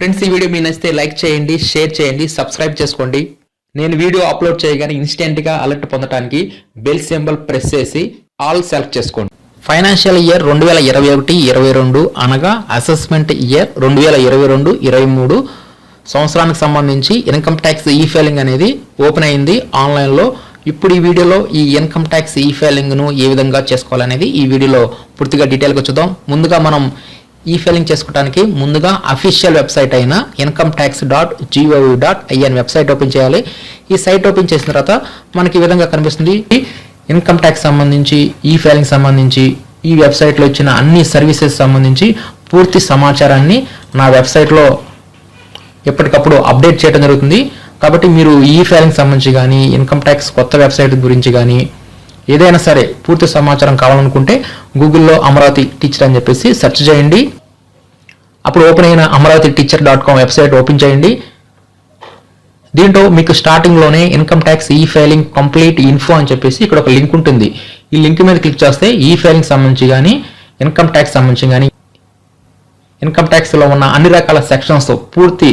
Friends, ఈ video మీ నచ్చితే like చేయండి, షేర్ చేయండి, సబ్స్క్రైబ్ చేసుకోండి. నేను వీడియో అప్లోడ్ చేయగానే ఇన్స్టెంట్గా అలర్ట్ పొందడానికి బెల్ సింబల్ ప్రెస్ చేసి ఆల్ సెలెక్ట్ చేసుకోండి. ఫైనాన్షియల్ ఇయర్ 2021-22 అనగా అసెస్మెంట్ ఇయర్ 2022-23 సంవత్సరానికి సంబంధించి ఇన్కమ్ ట్యాక్స్ ఈ ఫైలింగ్ అనేది ఓపెన్ అయింది ఆన్లైన్లో. ఇప్పుడు ఈ వీడియోలో ఈ ఇన్కమ్ ట్యాక్స్ ఈ ఫైలింగ్ను ఏ విధంగా చేసుకోవాలనేది ఈ వీడియోలో పూర్తిగా డీటెయిల్గా చూద్దాం. ముందుగా మనం ఈ ఫైలింగ్ చేసుకోవడానికి ముందుగా అఫీషియల్ వెబ్సైట్ అయిన incometax.gov.in వెబ్సైట్ ఓపెన్ చేయాలి. ఈ సైట్ ఓపెన్ చేసిన తర్వాత మనకి ఈ విధంగా కనిపిస్తుంది. ఇన్కమ్ ట్యాక్స్ సంబంధించి ఈ ఫైలింగ్ సంబంధించి ఈ వెబ్సైట్లో ఇచ్చిన అన్ని సర్వీసెస్ సంబంధించి పూర్తి సమాచారాన్ని నా వెబ్సైట్లో ఎప్పటికప్పుడు అప్డేట్ చేయడం జరుగుతుంది. కాబట్టి మీరు ఈ ఫైలింగ్ సంబంధించి కానీ ఇన్కమ్ ట్యాక్స్ కొత్త వెబ్సైట్ గురించి కానీ ఏదైనా సరే పూర్తి సమాచారం కావాలనుకుంటే గూగుల్లో అమరావతి టీచర్ అని చెప్పేసి సెర్చ్ చేయండి. అప్పుడు ఓపెన్ అయిన amravati.teacher.com వెబ్సైట్ ఓపెన్ చేయండి. దీంట్లో మీకు స్టార్టింగ్లోనే ఇన్కమ్ ట్యాక్స్ ఈ ఫైలింగ్ కంప్లీట్ ఇన్ఫో అని చెప్పేసి ఇక్కడ ఒక లింక్ ఉంటుంది. ఈ లింక్ మీద క్లిక్ చేస్తే ఈ ఫైలింగ్ సంబంధించి కానీ ఇన్కమ్ ట్యాక్స్ సంబంధించి కానీ ఇన్కమ్ ట్యాక్స్లో ఉన్న అన్ని రకాల సెక్షన్స్ పూర్తి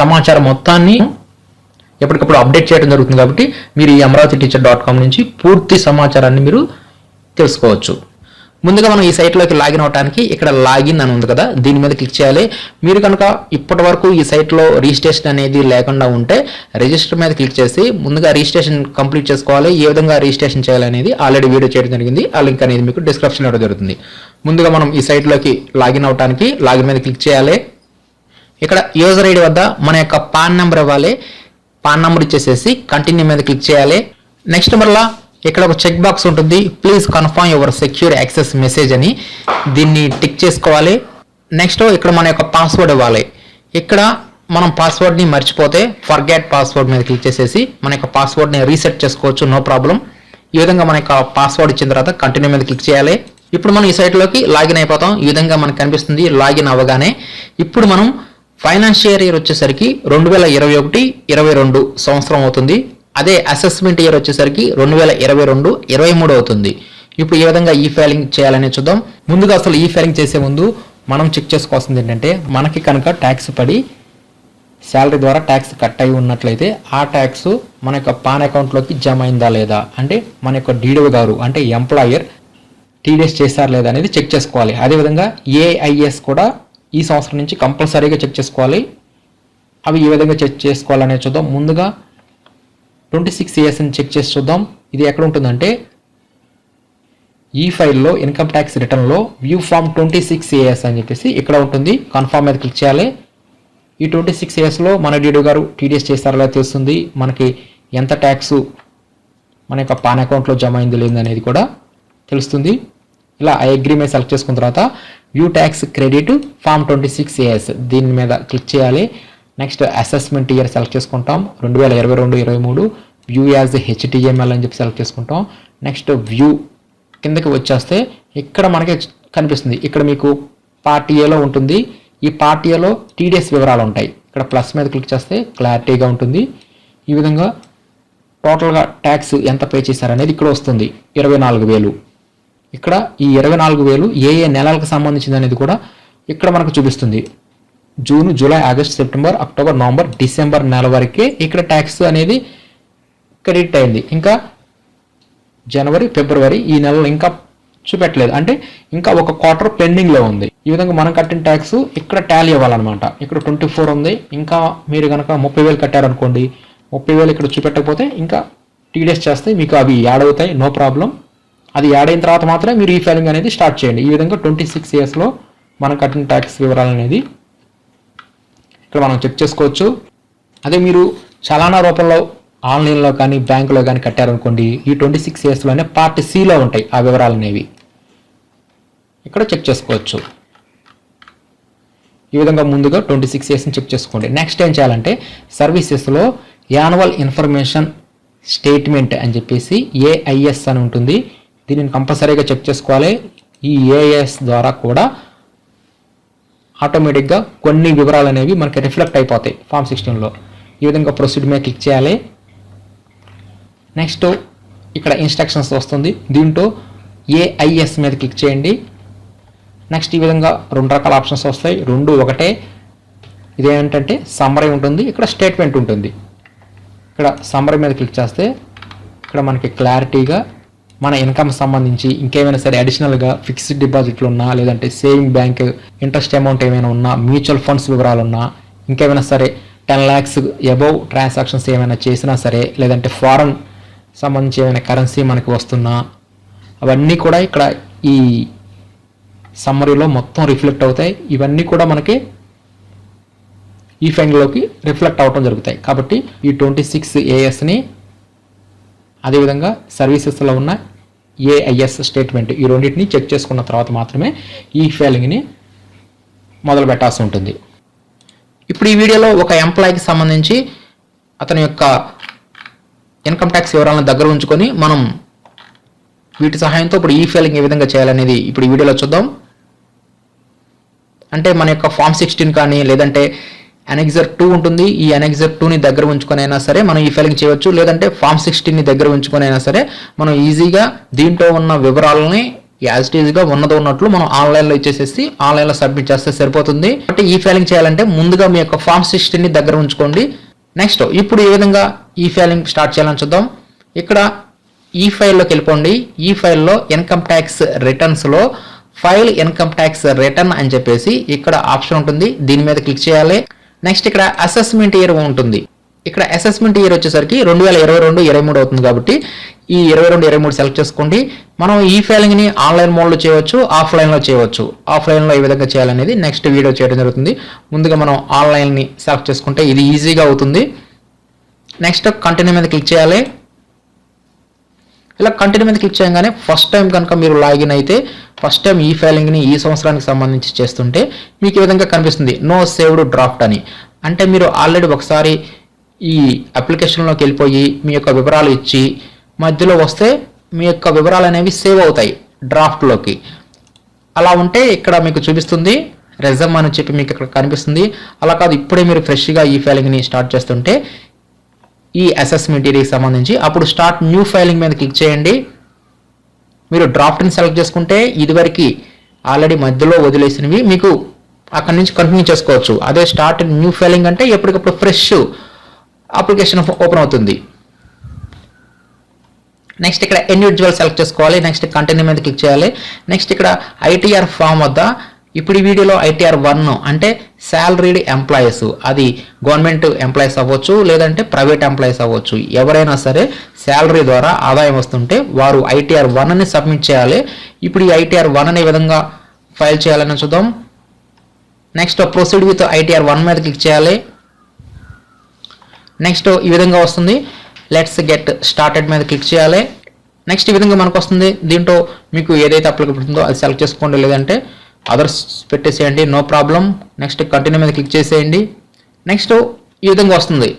సమాచారం మొత్తాన్ని ఎప్పటికప్పుడు అప్డేట్ చేయడం జరుగుతుంది. కాబట్టి మీరు ఈ amravati.teacher.com నుంచి పూర్తి సమాచారాన్ని మీరు తెలుసుకోవచ్చు. ముందుగా మనం ఈ సైట్లోకి లాగిన్ అవడానికి ఇక్కడ లాగిన్ అని ఉంది కదా, దీని మీద క్లిక్ చేయాలి. మీరు కనుక ఇప్పటి వరకు ఈ సైట్లో రిజిస్ట్రేషన్ అనేది లేకుండా ఉంటే రిజిస్టర్ మీద క్లిక్ చేసి ముందుగా రిజిస్ట్రేషన్ కంప్లీట్ చేసుకోవాలి. ఏ విధంగా రిజిస్ట్రేషన్ చేయాలనేది ఆల్రెడీ వీడియో చేయడం జరిగింది. ఆ లింక్ అనేది మీకు డిస్క్రిప్షన్లో ఇవ్వడం జరుగుతుంది. ముందుగా మనం ఈ సైట్లోకి లాగిన్ అవడానికి లాగిన్ మీద క్లిక్ చేయాలి. ఇక్కడ యూజర్ ఐడి వద్ద మన యొక్క పాన్ నెంబర్ ఇవ్వాలి. పాన్ నెంబర్ ఇచ్చేసేసి కంటిన్యూ మీద క్లిక్ చేయాలి. నెక్స్ట్ మరలా ఇక్కడ ఒక చెక్ బాక్స్ ఉంటుంది, please confirm your secure access message అని, దీన్ని టిక్ చేసుకోవాలి. నెక్స్ట్ ఇక్కడ మన యొక్క పాస్వర్డ్ ఇవ్వాలి. ఇక్కడ మనం పాస్వర్డ్ని మర్చిపోతే ఫర్గెట్ పాస్వర్డ్ మీద క్లిక్ చేసేసి మన యొక్క పాస్వర్డ్ని రీసెట్ చేసుకోవచ్చు, నో ప్రాబ్లం. ఈ విధంగా మన యొక్క పాస్వర్డ్ ఇచ్చిన తర్వాత కంటిన్యూ మీద క్లిక్ చేయాలి. ఇప్పుడు మనం ఈ సైట్లోకి లాగిన్ అయిపోతాం. ఈ విధంగా మనకు కనిపిస్తుంది. లాగిన్ అవ్వగానే ఇప్పుడు మనం ఫైనాన్షియల్ ఇయర్ వచ్చేసరికి 2021-22 సంవత్సరం అవుతుంది. అదే అసెస్మెంట్ ఇయర్ వచ్చేసరికి 2022-23 అవుతుంది. ఇప్పుడు ఏ విధంగా ఈ ఫైలింగ్ చేయాలని చూద్దాం. ముందుగా అసలు ఈ ఫైలింగ్ చేసే ముందు మనం చెక్ చేసుకోవాల్సింది ఏంటంటే, మనకి కనుక ట్యాక్స్ పడి శాలరీ ద్వారా ట్యాక్స్ కట్ అయి ఉన్నట్లయితే ఆ ట్యాక్స్ మన యొక్క పాన్ అకౌంట్లోకి జమ అయిందా లేదా, అంటే మన యొక్క డీడీ గారు అంటే ఎంప్లాయర్ టీడీఎస్ చేశారా లేదా అనేది చెక్ చేసుకోవాలి. అదేవిధంగా ఏఐఎస్ కూడా ఈ సంవత్సరం నుంచి కంపల్సరీగా చెక్ చేసుకోవాలి. అవి ఏ విధంగా చెక్ చేసుకోవాలనేది చూద్దాం. ముందుగా 26 ఇయర్స్ని చెక్ చేసి చూద్దాం. ఇది ఎక్కడ ఉంటుందంటే ఈ ఫైల్లో ఇన్కమ్ ట్యాక్స్ రిటర్న్లో వ్యూ ఫామ్ 26 ఇయర్స్ అని చెప్పేసి ఇక్కడ ఉంటుంది. కన్ఫర్మ్ మీద క్లిక్ చేయాలి. ఈ 26 ఇయర్స్లో మన డీడీ గారు టీడీఎస్ చేస్తారా తెలుస్తుంది. మనకి ఎంత ట్యాక్స్ మన యొక్క పాన్ అకౌంట్లో జమ అయింది లేదనేది కూడా తెలుస్తుంది. ఇలా ఐ అగ్రీ మీద సెలెక్ట్ చేసుకున్న తర్వాత view tax credit form 26 years దీని మీద క్లిక్ చేయాలి. నెక్స్ట్ అసెస్మెంట్ ఇయర్ సెలెక్ట్ చేసుకుంటాం 2022-23. వ్యూ యాజ్ హెచ్టిఎంఎల్ అని చెప్పి సెలెక్ట్ చేసుకుంటాం. నెక్స్ట్ వ్యూ కిందకి వచ్చేస్తే ఇక్కడ మనకి కనిపిస్తుంది. ఇక్కడ మీకు పార్ట్ ఏలో ఉంటుంది. ఈ పార్ట్ ఏలో టీడీఎస్ వివరాలు ఉంటాయి. ఇక్కడ ప్లస్ మీద క్లిక్ చేస్తే క్లారిటీగా ఉంటుంది. ఈ విధంగా టోటల్గా ట్యాక్స్ ఎంత పే చేశారనేది ఇక్కడ వస్తుంది. 24,000. ఇక్కడ ఈ 24,000 ఏ నెలలకు సంబంధించింది అనేది కూడా ఇక్కడ మనకు చూపిస్తుంది. June, July, August, September, October, November, December నెల వరకే ఇక్కడ ట్యాక్స్ అనేది క్రెడిట్ అయింది. ఇంకా జనవరి, ఫిబ్రవరి ఈ నెలలో ఇంకా చూపెట్టలేదు, అంటే ఇంకా ఒక క్వార్టర్ పెండింగ్లో ఉంది. ఈ విధంగా మనం కట్టిన ట్యాక్స్ ఇక్కడ టాలీ అవ్వాలన్నమాట. ఇక్కడ 24 ఉంది. ఇంకా మీరు కనుక 30,000 కట్టారనుకోండి, 30,000 ఇక్కడ చూపెట్టకపోతే ఇంకా టీడీఎస్ చేస్తే మీకు అవి యాడ్ అవుతాయి, నో ప్రాబ్లం. అది యాడ్ అయిన తర్వాత మాత్రమే మీరు ఈ ఫైలింగ్ అనేది స్టార్ట్ చేయండి. ఈ విధంగా 26 ఇయర్స్లో మనం కట్టిన ట్యాక్స్ వివరాలు అనేది ఇక్కడ మనం చెక్ చేసుకోవచ్చు. అదే మీరు చలానా రూపంలో ఆన్లైన్లో కానీ బ్యాంకులో కానీ కట్టారనుకోండి, ఈ 26 ఇయర్స్లోనే పార్ట్ సిలో ఉంటాయి ఆ వివరాలు అనేవి, ఇక్కడ చెక్ చేసుకోవచ్చు. ఈ విధంగా ముందుగా 26 ఇయర్స్ని చెక్ చేసుకోండి. నెక్స్ట్ ఏం చేయాలంటే సర్వీసెస్లో యాన్యువల్ ఇన్ఫర్మేషన్ స్టేట్మెంట్ అని చెప్పేసి ఏఐఎస్ అని ఉంటుంది. దీనిని కంపల్సరీగా చెక్ చేసుకోవాలి. ఈ ఏఐఎస్ ద్వారా కూడా ఆటోమేటిక్గా కొన్ని వివరాలు అనేవి మనకి రిఫ్లెక్ట్ అయిపోతాయి ఫామ్ 16లో. ఈ విధంగా ప్రొసీడ్ మీద క్లిక్ చేయాలి. నెక్స్ట్ ఇక్కడ ఇన్స్ట్రక్షన్స్ వస్తుంది. దీంట్లో ఏఐఎస్ మీద క్లిక్ చేయండి. నెక్స్ట్ ఈ విధంగా 2 రకాల ఆప్షన్స్ వస్తాయి, రెండు ఒకటే. ఇదేంటంటే సమ్మరీ ఉంటుంది, ఇక్కడ స్టేట్మెంట్ ఉంటుంది. ఇక్కడ సమ్మరీ మీద క్లిక్ చేస్తే ఇక్కడ మనకి క్లారిటీగా మన ఇన్కమ్ సంబంధించి ఇంకేమైనా సరే అడిషనల్గా ఫిక్స్డ్ డిపాజిట్లు ఉన్నా, లేదంటే సేవింగ్ బ్యాంక్ ఇంట్రెస్ట్ అమౌంట్ ఏమైనా ఉన్నా, మ్యూచువల్ ఫండ్స్ వివరాలు ఉన్నా, ఇంకేమైనా సరే 10 lakhs అబౌవ్ ట్రాన్సాక్షన్స్ ఏమైనా చేసినా సరే, లేదంటే ఫారెన్ సంబంధించి ఏమైనా కరెన్సీ మనకి వస్తున్నా అవన్నీ కూడా ఇక్కడ ఈ సమ్మరీలో మొత్తం రిఫ్లెక్ట్ అవుతాయి. ఇవన్నీ కూడా మనకి ఈ ఫైల్లోకి రిఫ్లెక్ట్ అవడం జరుగుతాయి. కాబట్టి ఈ 26 ASని అదేవిధంగా సర్వీసెస్లో ఉన్న AIS స్టేట్మెంట్ ఈ రెండింటిని చెక్ చేసుకున్న తర్వాత మాత్రమే ఈ ఫైలింగ్ని మొదలు పెట్టాల్సి ఉంటుంది. ఇప్పుడు ఈ వీడియోలో ఒక ఎంప్లాయీకి సంబంధించి అతని యొక్క ఇన్కమ్ ట్యాక్స్ వివరాలను దగ్గర ఉంచుకొని మనం వీటి సహాయంతో ఇప్పుడు ఈ ఫైలింగ్ ఏ విధంగా చేయాలనేది ఇప్పుడు ఈ వీడియోలో చూద్దాం. అంటే మన యొక్క ఫామ్ 16 కానీ లేదంటే అనెక్సర్ 2 ఉంటుంది, ఈ అనెక్సర్ 2ని దగ్గర ఉంచుకొని అయినా సరే మనం ఈ ఫైలింగ్ చేయవచ్చు, లేదంటే ఫామ్ 16ని దగ్గర ఉంచుకొని అయినా సరే మనం ఈజీగా దీంట్లో ఉన్న వివరాలని యాజ్ ఇట్ ఈజ్గా ఉన్నట్లు మనం ఆన్లైన్లో ఇచ్చేసేసి ఆన్లైన్లో సబ్మిట్ చేస్తే సరిపోతుంది. కాబట్టి ఈ ఫైలింగ్ చేయాలంటే ముందుగా మీ యొక్క ఫామ్ 16ని దగ్గర ఉంచుకోండి. నెక్స్ట్ ఇప్పుడు ఏ విధంగా ఈ ఫైలింగ్ స్టార్ట్ చేయాలని చూద్దాం. ఇక్కడ ఈ ఫైల్లోకి వెళ్ళిపోండి. ఈ ఫైల్లో ఇన్కమ్ ట్యాక్స్ రిటర్న్స్లో ఫైల్ ఇన్కమ్ ట్యాక్స్ రిటర్న్ అని చెప్పేసి ఇక్కడ ఆప్షన్ ఉంటుంది, దీని మీద క్లిక్ చేయాలి. నెక్స్ట్ ఇక్కడ అసెస్మెంట్ ఇయర్ ఉంటుంది. ఇక్కడ అసెస్మెంట్ ఇయర్ వచ్చేసరికి 2022-23 అవుతుంది కాబట్టి ఈ 22-23 సెలెక్ట్ చేసుకోండి. మనం ఈ ఫైలింగ్ని ఆన్లైన్ మోడ్లో చేయవచ్చు, ఆఫ్లైన్లో చేయవచ్చు. ఆఫ్లైన్లో ఏ విధంగా చేయాలనేది నెక్స్ట్ వీడియో చేయడం జరుగుతుంది. ముందుగా మనం ఆన్లైన్ని సెలెక్ట్ చేసుకుంటే ఇది ఈజీగా అవుతుంది. నెక్స్ట్ కంటిన్యూ మీద క్లిక్ చేయాలి. ఇలా కంటిన్యూ మీద క్లిక్ చేయగానే ఫస్ట్ టైం కనుక మీరు లాగిన్ అయితే ఫస్ట్ టైం ఈ ఫైలింగ్ని ఈ సంవత్సరానికి సంబంధించి చేస్తుంటే మీకు ఈ విధంగా కనిపిస్తుంది నో సేవ్డ్ డ్రాఫ్ట్ అని. అంటే మీరు ఆల్రెడీ ఒకసారి ఈ అప్లికేషన్లోకి వెళ్ళిపోయి మీ యొక్క వివరాలు ఇచ్చి మధ్యలో వస్తే మీ యొక్క వివరాలు అనేవి సేవ్ అవుతాయి డ్రాఫ్ట్లోకి. అలా ఉంటే ఇక్కడ మీకు చూపిస్తుంది రెజమ్ అని చెప్పి మీకు ఇక్కడ కనిపిస్తుంది. అలా కాదు, ఇప్పుడే మీరు ఫ్రెష్గా ఈ ఫైలింగ్ని స్టార్ట్ చేస్తుంటే ఈ అసెస్మెంట్ ఇయర్కి సంబంధించి అప్పుడు స్టార్ట్ న్యూ ఫైలింగ్ మీద క్లిక్ చేయండి. మీరు డ్రాఫ్ట్ని సెలెక్ట్ చేసుకుంటే ఇదివరకు ఆల్రెడీ మధ్యలో వదిలేసినవి మీకు అక్కడి నుంచి కంటిన్యూ చేసుకోవచ్చు. అదే స్టార్ట్ న్యూ ఫైలింగ్ అంటే ఎప్పటికప్పుడు ఫ్రెష్ అప్లికేషన్ ఓపెన్ అవుతుంది. నెక్స్ట్ ఇక్కడ ఇండివిజువల్ సెలెక్ట్ చేసుకోవాలి. నెక్స్ట్ కంటిన్యూ మీద క్లిక్ చేయాలి. నెక్స్ట్ ఇక్కడ ITR ఫామ్ వద్ద ఇప్పుడు ఈ వీడియోలో ITR 1 అంటే శాలరీడ్ ఎంప్లాయీస్, అది గవర్నమెంట్ ఎంప్లాయీస్ అవ్వచ్చు లేదంటే ప్రైవేట్ ఎంప్లాయీస్ అవ్వచ్చు, ఎవరైనా సరే శాలరీ ద్వారా ఆదాయం వస్తుంటే వారు ITR 1ని సబ్మిట్ చేయాలి. ఇప్పుడు ఈ ITR 1 అనే విధంగా ఫైల్ చేయాలని చూద్దాం. నెక్స్ట్ ప్రొసీడ్ విత్ ITR 1 మీద క్లిక్ చేయాలి. నెక్స్ట్ ఈ విధంగా వస్తుంది లెట్స్ గెట్ స్టార్టెడ్ మీద క్లిక్ చేయాలి. నెక్స్ట్ ఈ విధంగా మనకు వస్తుంది. దీంట్లో మీకు ఏదైతే అప్లికబుల్ ఉందో అది సెలెక్ట్ చేసుకోండి, లేదంటే అదర్స్ పెట్టేసేయండి, నో ప్రాబ్లం. నెక్స్ట్ కంటిన్యూ మీద క్లిక్ చేసేయండి. నెక్స్ట్ ఈ విధంగా వస్తుంది.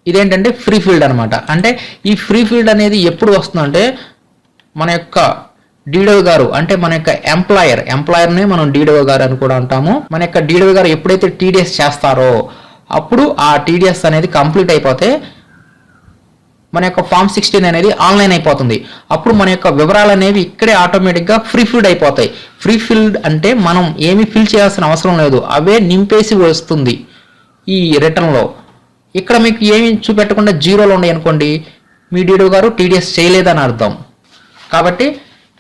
ఇదేంటంటే ఫ్రీ ఫీల్డ్ అనమాట. అంటే ఈ ఫ్రీ ఫీల్డ్ అనేది ఎప్పుడు వస్తుందంటే మన యొక్క డీడీఓ గారు, అంటే మన యొక్క ఎంప్లాయర్నే మనం డీడీఓ గారు అని కూడా అంటాము. మన యొక్క డీడీఓ గారు ఎప్పుడైతే TDS చేస్తారో అప్పుడు ఆ TDS అనేది కంప్లీట్ అయిపోతే మన యొక్క ఫామ్ 16 అనేది ఆన్లైన్ అయిపోతుంది. అప్పుడు మన యొక్క వివరాలు అనేవి ఇక్కడే ఆటోమేటిక్గా ఫ్రీ ఫీల్డ్ అయిపోతాయి. ఫ్రీ ఫీల్డ్ అంటే మనం ఏమి ఫిల్ చేయాల్సిన అవసరం లేదు, అవే నింపేసి వస్తుంది ఈ రిటర్న్లో. ఇక్కడ మీకు ఏమి చూపెట్టకుండా జీరోలో ఉన్నాయి అనుకోండి, మీ డీడీఓ గారు TDS చేయలేదని అర్థం. కాబట్టి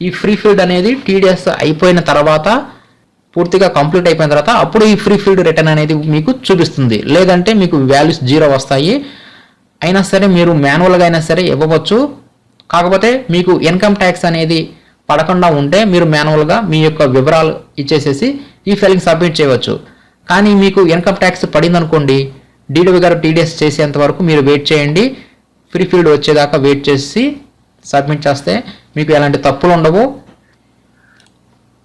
ఈ ఫ్రీ ఫీల్డ్ అనేది TDS అయిపోయిన తర్వాత, పూర్తిగా కంప్లీట్ అయిపోయిన తర్వాత అప్పుడు ఈ ఫ్రీ ఫీల్డ్ రిటర్న్ అనేది మీకు చూపిస్తుంది. లేదంటే మీకు వాల్యూస్ 0 వస్తాయి. అయినా సరే మీరు మాన్యువల్గా అయినా సరే ఇవ్వవచ్చు. కాకపోతే మీకు ఇన్కమ్ ట్యాక్స్ అనేది పడకుండా ఉంటే మీరు మాన్యువల్గా మీ యొక్క వివరాలు ఇచ్చేసేసి ఈ ఫైలింగ్ సబ్మిట్ చేయవచ్చు. కానీ మీకు ఇన్కమ్ ట్యాక్స్ పడింది అనుకోండి, డీడీఓ గారు TDS చేసేంత వరకు మీరు వెయిట్ చేయండి. ఫ్రీ ఫీల్డ్ వచ్చేదాకా వెయిట్ చేసి సబ్మిట్ చేస్తే మీకు ఎలాంటి తప్పులు ఉండవు.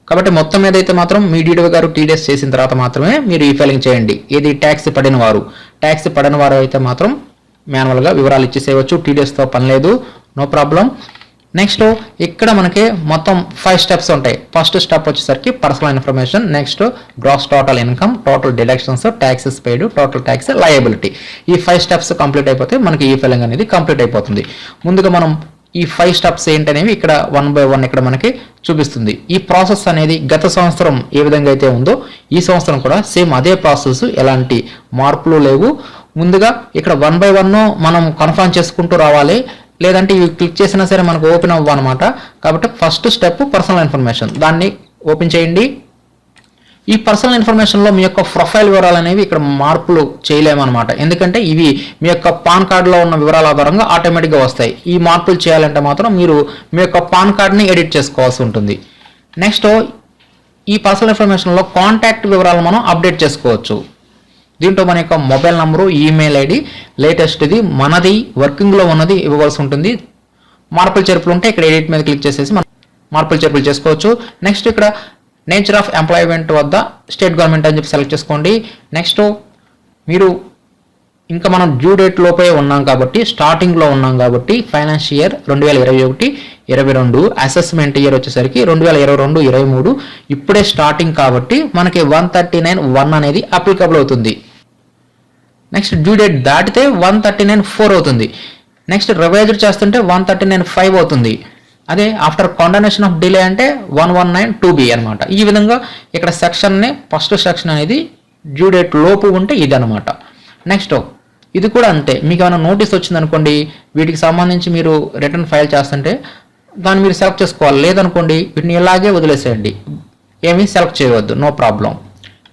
కాబట్టి మొత్తం మీద అయితే మాత్రం మీ డీడీఓ గారు TDS చేసిన తర్వాత మాత్రమే మీరు ఈ ఫైలింగ్ చేయండి. ఇది ట్యాక్స్ పడిన వారు అయితే మాత్రం మాన్యువల్గా వివరాలు ఇచ్చేసేయవచ్చు, TDSతో పని లేదు, నో ప్రాబ్లం. నెక్స్ట్ ఇక్కడ మనకి మొత్తం 5 స్టెప్స్ ఉంటాయి. ఫస్ట్ స్టెప్ వచ్చేసరికి personal information, next gross total income, total deductions, taxes paid, total tax liability. ఈ 5 స్టెప్స్ కంప్లీట్ అయిపోతే మనకి ఈ ఫైలింగ్ అనేది కంప్లీట్ అయిపోతుంది. ముందుగా మనం ఈ 5 స్టెప్స్ ఏంటనేవి ఇక్కడ 1 by 1 ఇక్కడ మనకి చూపిస్తుంది. ఈ ప్రాసెస్ అనేది గత సంవత్సరం ఏ విధంగా అయితే ఉందో ఈ సంవత్సరం కూడా సేమ్ అదే ప్రాసెస్, ఎలాంటి మార్పులు లేవు. ముందుగా ఇక్కడ 1 by 1 మనం కన్ఫర్మ్ చేసుకుంటూ రావాలి, లేదంటే ఇవి క్లిక్ చేసినా సరే మనకు ఓపెన్ అవ్వ అనమాట. కాబట్టి ఫస్ట్ స్టెప్ పర్సనల్ ఇన్ఫర్మేషన్, దాన్ని ఓపెన్ చేయండి. ఈ పర్సనల్ ఇన్ఫర్మేషన్లో మీ యొక్క ప్రొఫైల్ వివరాలు అనేవి ఇక్కడ మార్పులు చేయలేమన్నమాట, ఎందుకంటే ఇవి మీ యొక్క పాన్ కార్డులో ఉన్న వివరాల ఆధారంగా ఆటోమేటిక్గా వస్తాయి. ఈ మార్పులు చేయాలంటే మాత్రం మీరు మీ యొక్క పాన్ కార్డ్ని ఎడిట్ చేసుకోవాల్సి ఉంటుంది. నెక్స్ట్ ఈ పర్సనల్ ఇన్ఫర్మేషన్లో కాంటాక్ట్ వివరాలు మనం అప్డేట్ చేసుకోవచ్చు. దీంట్లో మన యొక్క మొబైల్ నంబరు, ఈమెయిల్ ఐడి, లేటెస్ట్ది, మనది, వర్కింగ్లో ఉన్నది ఇవ్వవలసి ఉంటుంది. మార్పులు చేర్పులు ఉంటే ఇక్కడ ఎడిట్ మీద క్లిక్ చేసేసి మనం మార్పులు చేర్పులు చేసుకోవచ్చు. నెక్స్ట్ ఇక్కడ నేచర్ ఆఫ్ ఎంప్లాయ్మెంట్ వద్ద స్టేట్ గవర్నమెంట్ అని చెప్పి సెలెక్ట్ చేసుకోండి. నెక్స్ట్ మీరు ఇంకా మనం డ్యూ డేట్ లోపే ఉన్నాం కాబట్టి, స్టార్టింగ్లో ఉన్నాం కాబట్టి ఫైనాన్స్ ఇయర్ 2021-22, అసెస్మెంట్ ఇయర్ వచ్చేసరికి 2022-23 ఇప్పుడే స్టార్టింగ్ కాబట్టి మనకి 139(1) అనేది అప్లికబుల్ అవుతుంది. నెక్స్ట్ డ్యూ డేట్ దాటితే 139(4) అవుతుంది. నెక్స్ట్ రివైజ్డ్ చేస్తుంటే 139(5) అవుతుంది. అదే ఆఫ్టర్ కాండనేషన్ ఆఫ్ డిలే అంటే 119(2)B అనమాట. ఈ విధంగా ఇక్కడ సెక్షన్ని ఫస్ట్ సెక్షన్ అనేది డ్యూ డేట్ లోపు ఉంటే ఇది అనమాట. నెక్స్ట్ ఇది కూడా అంతే, మీకు ఏమైనా నోటీస్ వచ్చింది అనుకోండి, వీటికి సంబంధించి మీరు రిటర్న్ ఫైల్ చేస్తుంటే దాన్ని మీరు సెలెక్ట్ చేసుకోవాలి. లేదనుకోండి వీటిని ఇలాగే వదిలేసేయండి, ఏమీ సెలెక్ట్ చేయవద్దు, no problem.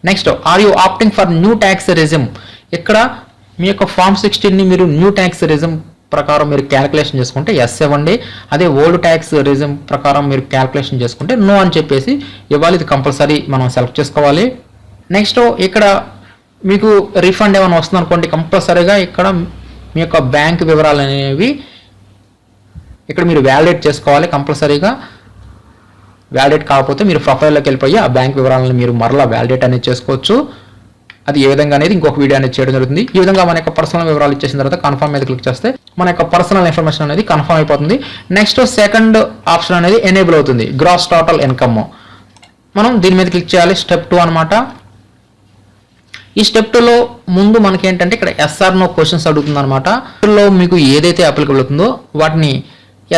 Next are you opting for new tax regime. ఇక్కడ మీ యొక్క ఫామ్ 16ని మీరు న్యూ ట్యాక్స్ రెజ్యూమ్ ప్రకారం మీరు క్యాలిక్యులేషన్ చేసుకుంటే ఎస్ ఇవ్వండి. అదే ఓల్డ్ ట్యాక్స్ రెజ్యూమ్ ప్రకారం మీరు క్యాలిక్యులేషన్ చేసుకుంటే నో అని చెప్పేసి ఇవ్వాలి. ఇది కంపల్సరీ మనం సెలెక్ట్ చేసుకోవాలి. నెక్స్ట్ ఇక్కడ మీకు రీఫండ్ ఏమైనా వస్తుంది అనుకోండి, కంపల్సరీగా ఇక్కడ మీ యొక్క బ్యాంక్ వివరాలు అనేవి ఇక్కడ మీరు వ్యాలిడేట్ చేసుకోవాలి. కంపల్సరీగా వ్యాలిడేట్ కాకపోతే మీరు ప్రొఫైల్లోకి వెళ్ళిపోయి ఆ బ్యాంక్ వివరాలను మీరు మరలా వ్యాలిడేట్ అనేది చేసుకోవచ్చు. అది ఏ విధంగా అనేది ఇంకొక వీడియో అనేది చేయడం జరుగుతుంది. ఈ విధంగా మన యొక్క పర్సనల్ వివరాలు ఇచ్చేసిన తర్వాత కన్ఫర్మ్ మీద క్లిక్ చేస్తే మన యొక్క పర్సనల్ ఇన్ఫర్మేషన్ అనేది కన్ఫర్మ్ అయిపోతుంది. నెక్స్ట్ సెకండ్ ఆప్షన్ అనేది ఎనేబుల్ అవుతుంది, గ్రాస్ టోటల్ ఇన్కమ్. మనం దీని మీద క్లిక్ చేయాలి. స్టెప్ 2 అనమాట. ఈ స్టెప్ 2లో ముందు మనకి ఏంటంటే ఇక్కడ ఎస్ఆర్ నో క్వశ్చన్స్ అడుగుతుంది అనమాట. లో మీకు ఏదైతే అప్లికబుల్ అవుతుందో వాటిని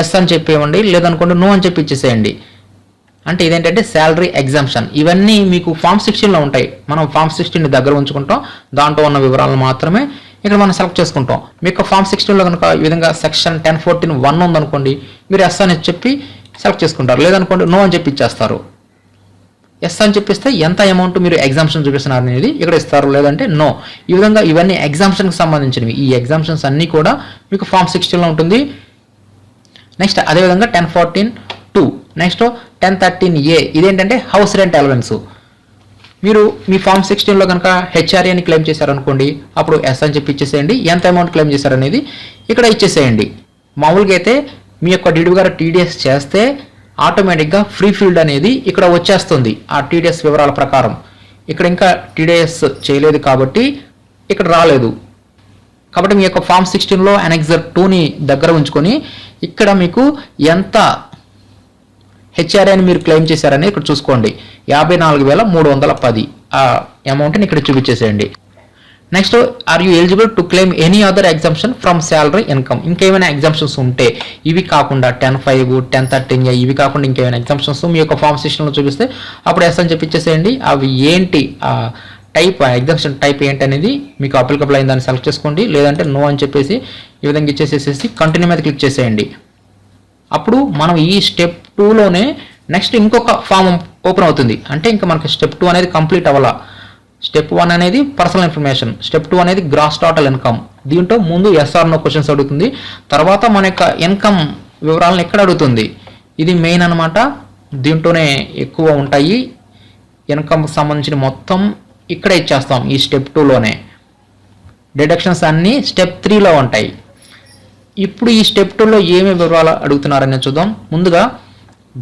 ఎస్ అని చెప్పేవ్వండి, లేదనుకోండి నో అని చెప్పి ఇచ్చేసేయండి. అంటే ఇదేంటంటే శాలరీ ఎగ్జామ్షన్, ఇవన్నీ మీకు ఫామ్ 16లో ఉంటాయి. మనం ఫామ్ 16ని దగ్గర ఉంచుకుంటాం, దాంట్లో ఉన్న వివరాలను మాత్రమే ఇక్కడ మనం సెలెక్ట్ చేసుకుంటాం. మీకు ఫామ్ 16లో కనుక ఈ విధంగా సెక్షన్ 1014(1) ఉందనుకోండి, మీరు ఎస్ అని చెప్పి సెలెక్ట్ చేసుకుంటారు, లేదనుకోండి నో అని చెప్పి ఇచ్చేస్తారు. ఎస్ అని చెప్పిస్తే ఎంత అమౌంట్ మీరు ఎగ్జామ్షన్ చూపిస్తున్నారు అనేది ఇక్కడ ఇస్తారు, లేదంటే నో. ఈ విధంగా ఇవన్నీ ఎగ్జామ్షన్కి సంబంధించినవి. ఈ ఎగ్జామ్షన్స్ అన్నీ కూడా మీకు ఫామ్ 16లో ఉంటుంది. నెక్స్ట్ అదేవిధంగా 1014(2), నెక్స్ట్ 1013(A). ఇదేంటంటే హౌస్ రెంట్ అలవెన్స్. మీరు మీ ఫామ్ 16లో కనుక హెచ్ఆర్ఏని క్లెయిమ్ చేశారనుకోండి, అప్పుడు ఎస్ అని చెప్పి ఇచ్చేసేయండి. ఎంత అమౌంట్ క్లెయిమ్ చేశారనేది ఇక్కడ ఇచ్చేసేయండి. మామూలుగా అయితే మీ యొక్క డిడి గారు టీడీఎస్ చేస్తే ఆటోమేటిక్గా ఫ్రీ ఫీల్డ్ అనేది ఇక్కడ వచ్చేస్తుంది ఆ టీడీఎస్ వివరాల ప్రకారం. ఇక్కడ ఇంకా టీడీఎస్ చేయలేదు కాబట్టి ఇక్కడ రాలేదు. కాబట్టి మీ యొక్క ఫామ్ 16లో అనెక్సర్ 2ని దగ్గర ఉంచుకొని ఇక్కడ మీకు ఎంత హెచ్ఆర్ఐని మీరు క్లెయిమ్ చేశారని ఇక్కడ చూసుకోండి. 54,310 ఆ అమౌంట్ని ఇక్కడ చూపించేసేయండి. Next are you eligible to claim any other exemption from salary income. ఇంకేమైనా ఎగ్జామ్షన్స్ ఉంటే ఇవి కాకుండా 10(5), 1013(A) ఇవి కాకుండా ఇంకేమైనా ఎగ్జామ్షన్స్ మీ యొక్క ఫామ్ 16లో చూపిస్తే అప్పుడు ఎస్ అని చెప్పిచ్చేసేయండి. అవి ఏంటి టైప్, ఎగ్జామ్షన్ టైప్ ఏంటి అనేది మీకు అప్లికబుల్ అయిందని సెలెక్ట్ చేసుకోండి, లేదంటే నో అని చెప్పేసి ఈ విధంగా ఇచ్చేసేసి కంటిన్యూ మీద క్లిక్ చేసేయండి. అప్పుడు మనం ఈ స్టెప్ 2లోనే నెక్స్ట్ ఇంకొక ఫామ్ ఓపెన్ అవుతుంది. అంటే ఇంకా మనకి స్టెప్ 2 అనేది కంప్లీట్ అవ్వాల. స్టెప్ 1 అనేది పర్సనల్ ఇన్ఫర్మేషన్, స్టెప్ 2 అనేది గ్రాస్ టోటల్ ఇన్కమ్. దీంట్లో ముందు ఎస్ఆర్ నో క్వశ్చన్స్ అడుగుతుంది, తర్వాత మన యొక్క ఇన్కమ్ వివరాలను ఎక్కడ అడుగుతుంది. ఇది మెయిన్ అనమాట, దీంట్లోనే ఎక్కువ ఉంటాయి. ఇన్కమ్కి సంబంధించిన మొత్తం ఇక్కడ ఇచ్చేస్తాం ఈ స్టెప్ 2లోనే. డిడక్షన్స్ అన్నీ స్టెప్ 3లో ఉంటాయి. ఇప్పుడు ఈ స్టెప్ 2లో ఏమి వివరాలు అడుగుతున్నారని చూద్దాం. ముందుగా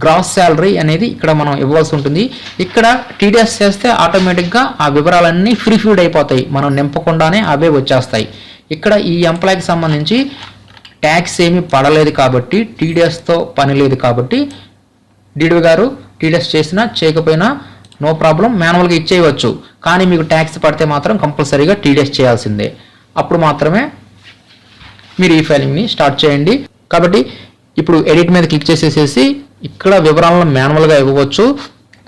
గ్రాస్ శాలరీ అనేది ఇక్కడ మనం ఇవ్వాల్సి ఉంటుంది. ఇక్కడ టీడీఎస్ చేస్తే ఆటోమేటిక్గా ఆ వివరాలన్నీ ఫ్రీ ఫీడ్ అయిపోతాయి, మనం నింపకుండానే అవే వచ్చేస్తాయి. ఇక్కడ ఈ ఎంప్లాయ్కి సంబంధించి ట్యాక్స్ ఏమీ పడలేదు కాబట్టి, టీడీఎస్తో పని లేదు కాబట్టి డిడి గారు టీడీఎస్ చేసినా చేయకపోయినా నో ప్రాబ్లం, మాన్యువల్గా ఇచ్చేయవచ్చు. కానీ మీకు ట్యాక్స్ పడితే మాత్రం కంపల్సరీగా టీడీఎస్ చేయాల్సిందే. అప్పుడు మాత్రమే మీరు ఈ ఫైలింగ్ని స్టార్ట్ చేయండి. కాబట్టి ఇప్పుడు ఎడిట్ మీద క్లిక్ చేసేసేసి ఇక్కడ వివరాలను మాన్యువల్గా ఇవ్వవచ్చు.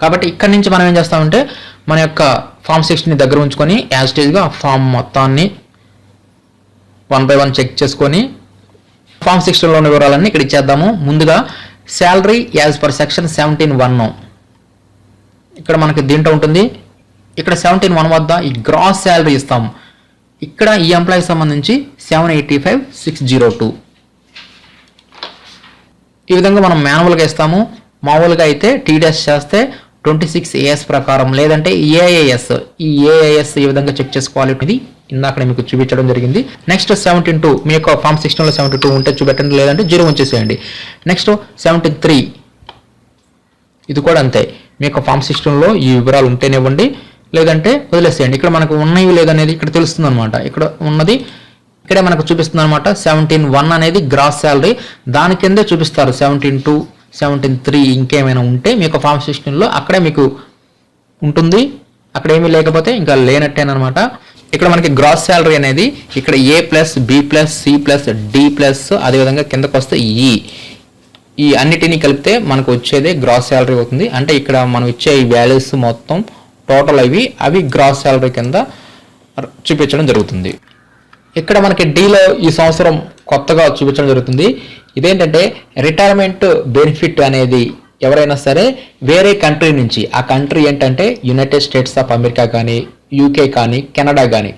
కాబట్టి ఇక్కడ నుంచి మనం ఏం చేస్తామంటే మన యొక్క ఫామ్ 16 దగ్గర ఉంచుకొని యాజ్ టీజ్గా ఫామ్ మొత్తాన్ని 1 by 1 చెక్ చేసుకొని ఫామ్ 16లో ఉన్న వివరాలన్నీ ఇక్కడ ఇచ్చేద్దాము. ముందుగా శాలరీ యాజ్ పర్ సెక్షన్ 17(1) ఇక్కడ మనకి దీంట్లో ఉంటుంది. ఇక్కడ 17(1) వద్ద ఈ గ్రాస్ శాలరీ ఇస్తాము. ఇక్కడ ఈ ఎంప్లాయీకి సంబంధించి 785,602 ఈ విధంగా మనం మాన్యువల్గా ఇస్తాము. మామూలుగా అయితే టీడీఎస్ చేస్తే 26 AS ప్రకారం, లేదంటే ఏఐఎస్, ఈ ఏఐఎస్ ఈ విధంగా చెక్ చేసుకోవాలి. ఇది ఇందాక మీకు చూపించడం జరిగింది. నెక్స్ట్ 17(2) మీ యొక్క ఫామ్ 16లో 72 ఉంటే చూపెట్టండి, లేదంటే 0 ఉంచేసేయండి. నెక్స్ట్ 73 ఇది కూడా అంతే. మీ యొక్క ఫామ్ 16లో ఈ వివరాలు ఉంటేనివ్వండి, లేదంటే వదిలేసేయండి. ఇక్కడ మనకు ఉన్నాయి లేదనేది ఇక్కడ తెలుస్తుంది అనమాట. ఇక్కడ ఉన్నది ఇక్కడే మనకు చూపిస్తుంది అనమాట. 17(1) అనేది గ్రాస్ శాలరీ, దాని కిందే చూపిస్తారు 17(2), 17(3) ఇంకేమైనా ఉంటే మీ యొక్క ఫామ్ 16లో అక్కడే మీకు ఉంటుంది. అక్కడ ఏమీ లేకపోతే ఇంకా లేనట్టేనమాట. ఇక్కడ మనకి గ్రాస్ శాలరీ అనేది ఇక్కడ A+B+C+D+, అదేవిధంగా కిందకు వస్తే ఈ అన్నిటినీ కలిపితే మనకు వచ్చేదే గ్రాస్ శాలరీ అవుతుంది. అంటే ఇక్కడ మనం ఇచ్చే ఈ వాల్యూస్ మొత్తం టోటల్ అవి గ్రాస్ శాలరీ కింద చూపించడం జరుగుతుంది. ఇక్కడ మనకి డీలో ఈ సంవత్సరం కొత్తగా చూపించడం జరుగుతుంది. ఇదేంటంటే రిటైర్మెంట్ బెనిఫిట్ అనేది ఎవరైనా సరే వేరే కంట్రీ నుంచి, ఆ కంట్రీ ఏంటంటే యునైటెడ్ స్టేట్స్ ఆఫ్ అమెరికా కానీ, యూకే కానీ, కెనడా కానీ,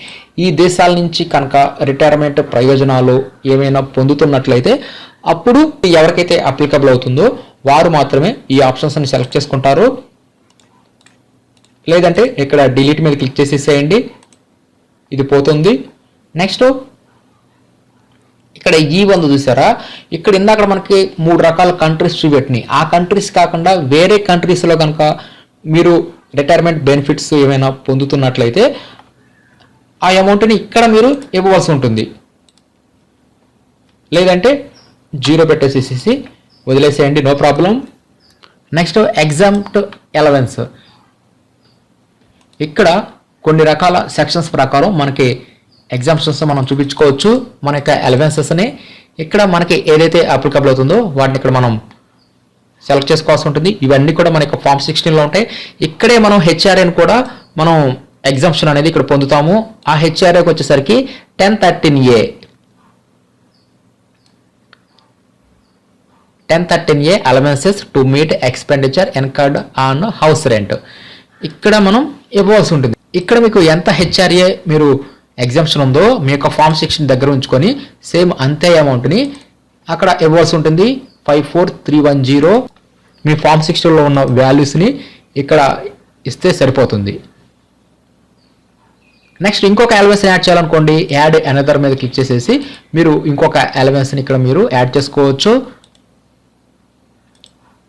ఈ దేశాల నుంచి కనుక రిటైర్మెంట్ ప్రయోజనాలు ఏమైనా పొందుతున్నట్లయితే అప్పుడు ఎవరికైతే అప్లికబుల్ అవుతుందో వారు మాత్రమే ఈ ఆప్షన్స్ని సెలెక్ట్ చేసుకుంటారు. లేదంటే ఇక్కడ డిలీట్ మీద క్లిక్ చేసేసేయండి, ఇది పోతుంది. నెక్స్ట్ ఇక్కడ ఉంది చూసారా, ఇక్కడ ఇందాక మనకి 3 రకాల కంట్రీస్ చూపెట్టినాయి. ఆ కంట్రీస్ కాకుండా వేరే కంట్రీస్లో కనుక మీరు రిటైర్మెంట్ బెనిఫిట్స్ ఏమైనా పొందుతున్నట్లయితే ఆ అమౌంట్ని ఇక్కడ మీరు ఇవ్వవలసి ఉంటుంది. లేదంటే 0 పెట్టేసేసి వదిలేసేయండి, no problem. Next exempt allowance. ఇక్కడ కొన్ని రకాల సెక్షన్స్ ప్రకారం మనకి ఎగ్జామ్షన్స్ మనం చూపించుకోవచ్చు మన యొక్క అలవెన్సెస్ని. ఇక్కడ మనకి ఏదైతే అప్లికబుల్ అవుతుందో వాటిని ఇక్కడ మనం సెలెక్ట్ చేసుకోవాల్సి ఉంటుంది. ఇవన్నీ కూడా మన యొక్క ఫామ్ 16లో ఉంటాయి. ఇక్కడే మనం హెచ్ఆర్ఏని కూడా మనం ఎగ్జామ్షన్ అనేది ఇక్కడ పొందుతాము. ఆ హెచ్ఆర్ఏకి వచ్చేసరికి 1013A allowances to meet expenditure incurred on house rent ఇక్కడ మనం ఇవ్వాల్సి ఉంటుంది. ఇక్కడ మీకు ఎంత హెచ్ఆర్ఏ మీరు ఎగ్జామ్షన్ ఉందో మీ యొక్క ఫామ్ 16 దగ్గర ఉంచుకొని సేమ్ అంతే అమౌంట్ని అక్కడ ఇవ్వాల్సి ఉంటుంది. 54310 మీ ఫామ్ 16లో ఉన్న వాల్యూస్ని ఇక్కడ ఇస్తే సరిపోతుంది. నెక్స్ట్ ఇంకొక అలవెన్స్ని యాడ్ చేయాలనుకోండి, యాడ్ అనదర్ మీద క్లిక్ చేసేసి మీరు ఇంకొక అలవెన్స్ని ఇక్కడ మీరు యాడ్ చేసుకోవచ్చు.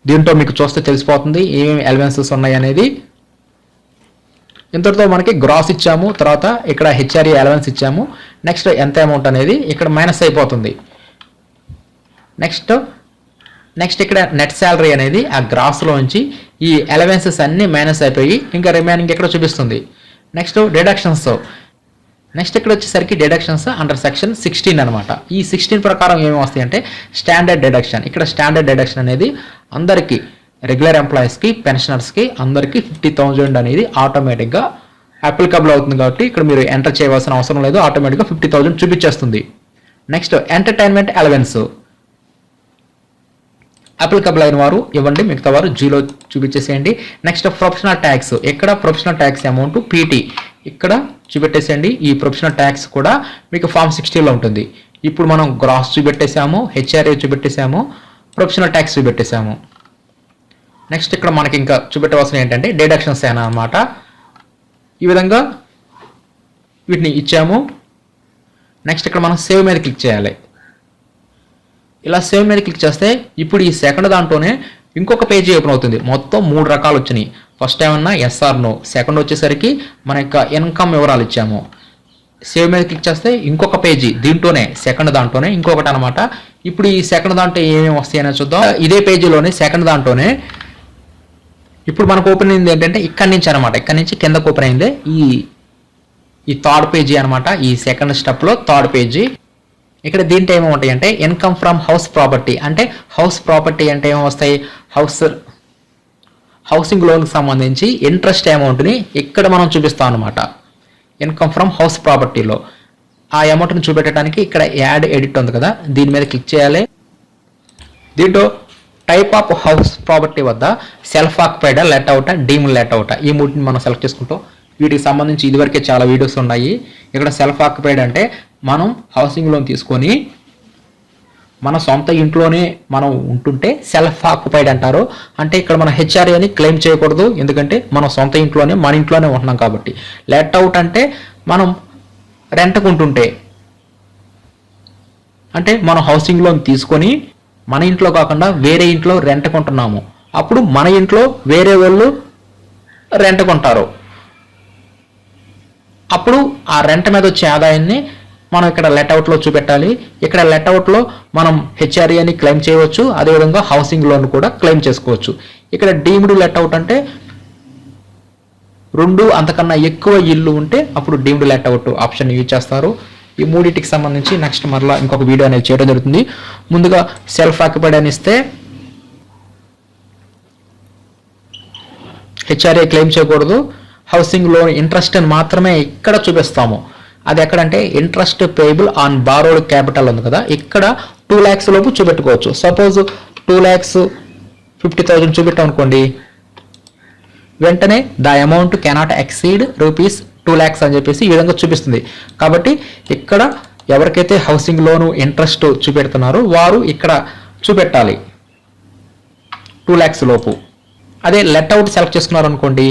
దీంట్లో మీకు చూస్తే తెలిసిపోతుంది ఏమేమి అలవెన్సెస్ ఉన్నాయి అనేది. ఇంతటితో మనకి గ్రాస్ ఇచ్చాము, తర్వాత ఇక్కడ హెచ్ఆర్ఏ అలవెన్స్ ఇచ్చాము. నెక్స్ట్ ఎంత అమౌంట్ అనేది ఇక్కడ మైనస్ అయిపోతుంది. నెక్స్ట్ ఇక్కడ నెట్ శాలరీ అనేది ఆ గ్రాస్లో నుంచి ఈ అలవెన్సెస్ అన్నీ మైనస్ అయిపోయి ఇంకా రిమైనింగ్ ఇక్కడ చూపిస్తుంది. Next deductions. నెక్స్ట్ ఇక్కడ వచ్చేసరికి డిడక్షన్స్ అండర్ సెక్షన్ 16 అనమాట. ఈ 16 ప్రకారం ఏమి వస్తాయి అంటే స్టాండర్డ్ డిడక్షన్. ఇక్కడ స్టాండర్డ్ డిడక్షన్ అనేది అందరికీ రెగ్యులర్ ఎంప్లాయీస్కి, పెన్షనర్స్కి అందరికీ 50,000 అనేది ఆటోమేటిక్గా అప్లికబుల్ అవుతుంది. కాబట్టి ఇక్కడ మీరు ఎంటర్ చేయవలసిన అవసరం లేదు, ఆటోమేటిక్గా 50,000 చూపించేస్తుంది. Next entertainment allowance. అప్లికబుల్ అయిన వారు ఇవ్వండి, మిగతా వారు 0 చూపించేసేయండి. Next professional tax. ఇక్కడ ప్రొఫెషనల్ ట్యాక్స్ అమౌంట్ PT ఇక్కడ చూపెట్టేసేయండి. ఈ ప్రొఫెషనల్ ట్యాక్స్ కూడా మీకు ఫామ్ 16లో ఉంటుంది. ఇప్పుడు మనం గ్రాస్ చూపెట్టేసాము, హెచ్ఆర్ఏ చూపెట్టేసాము, ప్రొఫెషనల్ ట్యాక్స్ చూపెట్టేసాము. నెక్స్ట్ ఇక్కడ మనకి ఇంకా చూపెట్టవలసిన ఏంటంటే డిడక్షన్స్ అయినా అనమాట. ఈ విధంగా వీటిని ఇచ్చాము. నెక్స్ట్ ఇక్కడ మనం సేవ్ మీద క్లిక్ చేయాలి. ఇలా సేవ్ మీద క్లిక్ చేస్తే ఇప్పుడు ఈ సెకండ్ దాంట్లోనే ఇంకొక పేజీ ఓపెన్ అవుతుంది. మొత్తం 3 రకాలు వచ్చినాయి. ఫస్ట్ ఏమన్నా ఎస్ఆర్ నో, సెకండ్ వచ్చేసరికి మన యొక్క ఇన్కమ్ వివరాలు ఇచ్చాము. సేవ్ మీద క్లిక్ చేస్తే ఇంకొక పేజీ దీంట్లోనే సెకండ్ దాంట్లోనే ఇంకొకటి అనమాట. ఇప్పుడు ఈ సెకండ్ దాంట్లో ఏమేమి వస్తాయని చూద్దాం. ఇదే పేజీలోనే సెకండ్ దాంట్లోనే ఇప్పుడు మనకు ఓపెన్ అయింది ఏంటంటే ఇక్కడి నుంచి అనమాట, ఇక్కడి నుంచి కిందకు ఓపెన్ అయింది ఈ థర్డ్ పేజీ అనమాట. ఈ సెకండ్ స్టెప్లో థర్డ్ పేజీ. ఇక్కడ దీంట్లో ఏమో ఉంటాయి అంటే ఇన్కమ్ ఫ్రమ్ హౌస్ ప్రాపర్టీ, అంటే హౌస్ ప్రాపర్టీ అంటే ఏమో వస్తాయి, హౌసింగ్ లోన్కి సంబంధించి ఇంట్రెస్ట్ అమౌంట్ని ఇక్కడ మనం చూపిస్తాం అనమాట. ఇన్కమ్ ఫ్రమ్ హౌస్ ప్రాపర్టీలో ఆ అమౌంట్ని చూపెట్టడానికి ఇక్కడ యాడ్ ఎడిట్ ఉంది కదా, దీని మీద క్లిక్ చేయాలి. దీంట్లో టైప్ ఆఫ్ హౌస్ ప్రాపర్టీ వద్ద self occupied, let out, deemed let out ఈ మూటిని మనం సెలెక్ట్ చేసుకుంటాం. వీటికి సంబంధించి ఇదివరకే చాలా వీడియోస్ ఉన్నాయి. ఇక్కడ సెల్ఫ్ ఆక్యుపైడ్ అంటే మనం హౌసింగ్ లోన్ తీసుకొని మన సొంత ఇంట్లోనే మనం ఉంటుంటే సెల్ఫ్ ఆక్యుపైడ్ అంటారు. అంటే ఇక్కడ మనం హెచ్ఆర్ఏ అని క్లెయిమ్ చేయకూడదు, ఎందుకంటే మనం సొంత ఇంట్లోనే మన ఇంట్లోనే ఉంటున్నాం కాబట్టి. లెట్ అవుట్ అంటే మనం రెంట్కు ఉంటుంటే, అంటే మనం హౌసింగ్ లోన్ తీసుకొని మన ఇంట్లో కాకుండా వేరే ఇంట్లో రెంట్కు ఉంటున్నాము, అప్పుడు మన ఇంట్లో వేరే వాళ్ళు రెంట్కు ఉంటారు, అప్పుడు ఆ రెంట్ మీద వచ్చే ఆదాయాన్ని మనం ఇక్కడ లెట్అవుట్లో చూపెట్టాలి. ఇక్కడ లెట్అవుట్లో మనం హెచ్ఆర్ఏ అని క్లెయిమ్ చేయవచ్చు, అదేవిధంగా హౌసింగ్ లోన్ కూడా క్లెయిమ్ చేసుకోవచ్చు. ఇక్కడ డీమ్డ్ లెట్అవుట్ అంటే 2 అంతకన్నా ఎక్కువ ఇల్లు ఉంటే అప్పుడు డీమ్డ్ లెట్అవుట్ ఆప్షన్ యూజ్ చేస్తారు. ఈ మూడింటికి సంబంధించి నెక్స్ట్ మరలా ఇంకొక వీడియో అనేది చేయడం జరుగుతుంది. ముందుగా సెల్ఫ్ ఆక్యుపైడ్ అని ఇస్తే హెచ్ఆర్ఏ క్లెయిమ్ చేయకూడదు, హౌసింగ్ లోన్ ఇంట్రెస్ట్ అని మాత్రమే ఇక్కడ చూపిస్తాము. అది ఎక్కడంటే interest payable on borrowed capital ఉంది కదా, ఇక్కడ 2 lakhs లోపు చూపెట్టుకోవచ్చు. సపోజ్ 2,50,000 చూపెట్టాం అనుకోండి, వెంటనే the amount cannot exceed ₹2 lakhs అని చెప్పేసి ఈ విధంగా చూపిస్తుంది. కాబట్టి ఇక్కడ ఎవరికైతే హౌసింగ్ లోను ఇంట్రెస్ట్ చూపెడుతున్నారో వారు ఇక్కడ చూపెట్టాలి 2 lakhs లోపు. అదే లెట్ అవుట్ సెలెక్ట్ చేసుకున్నారు అనుకోండి,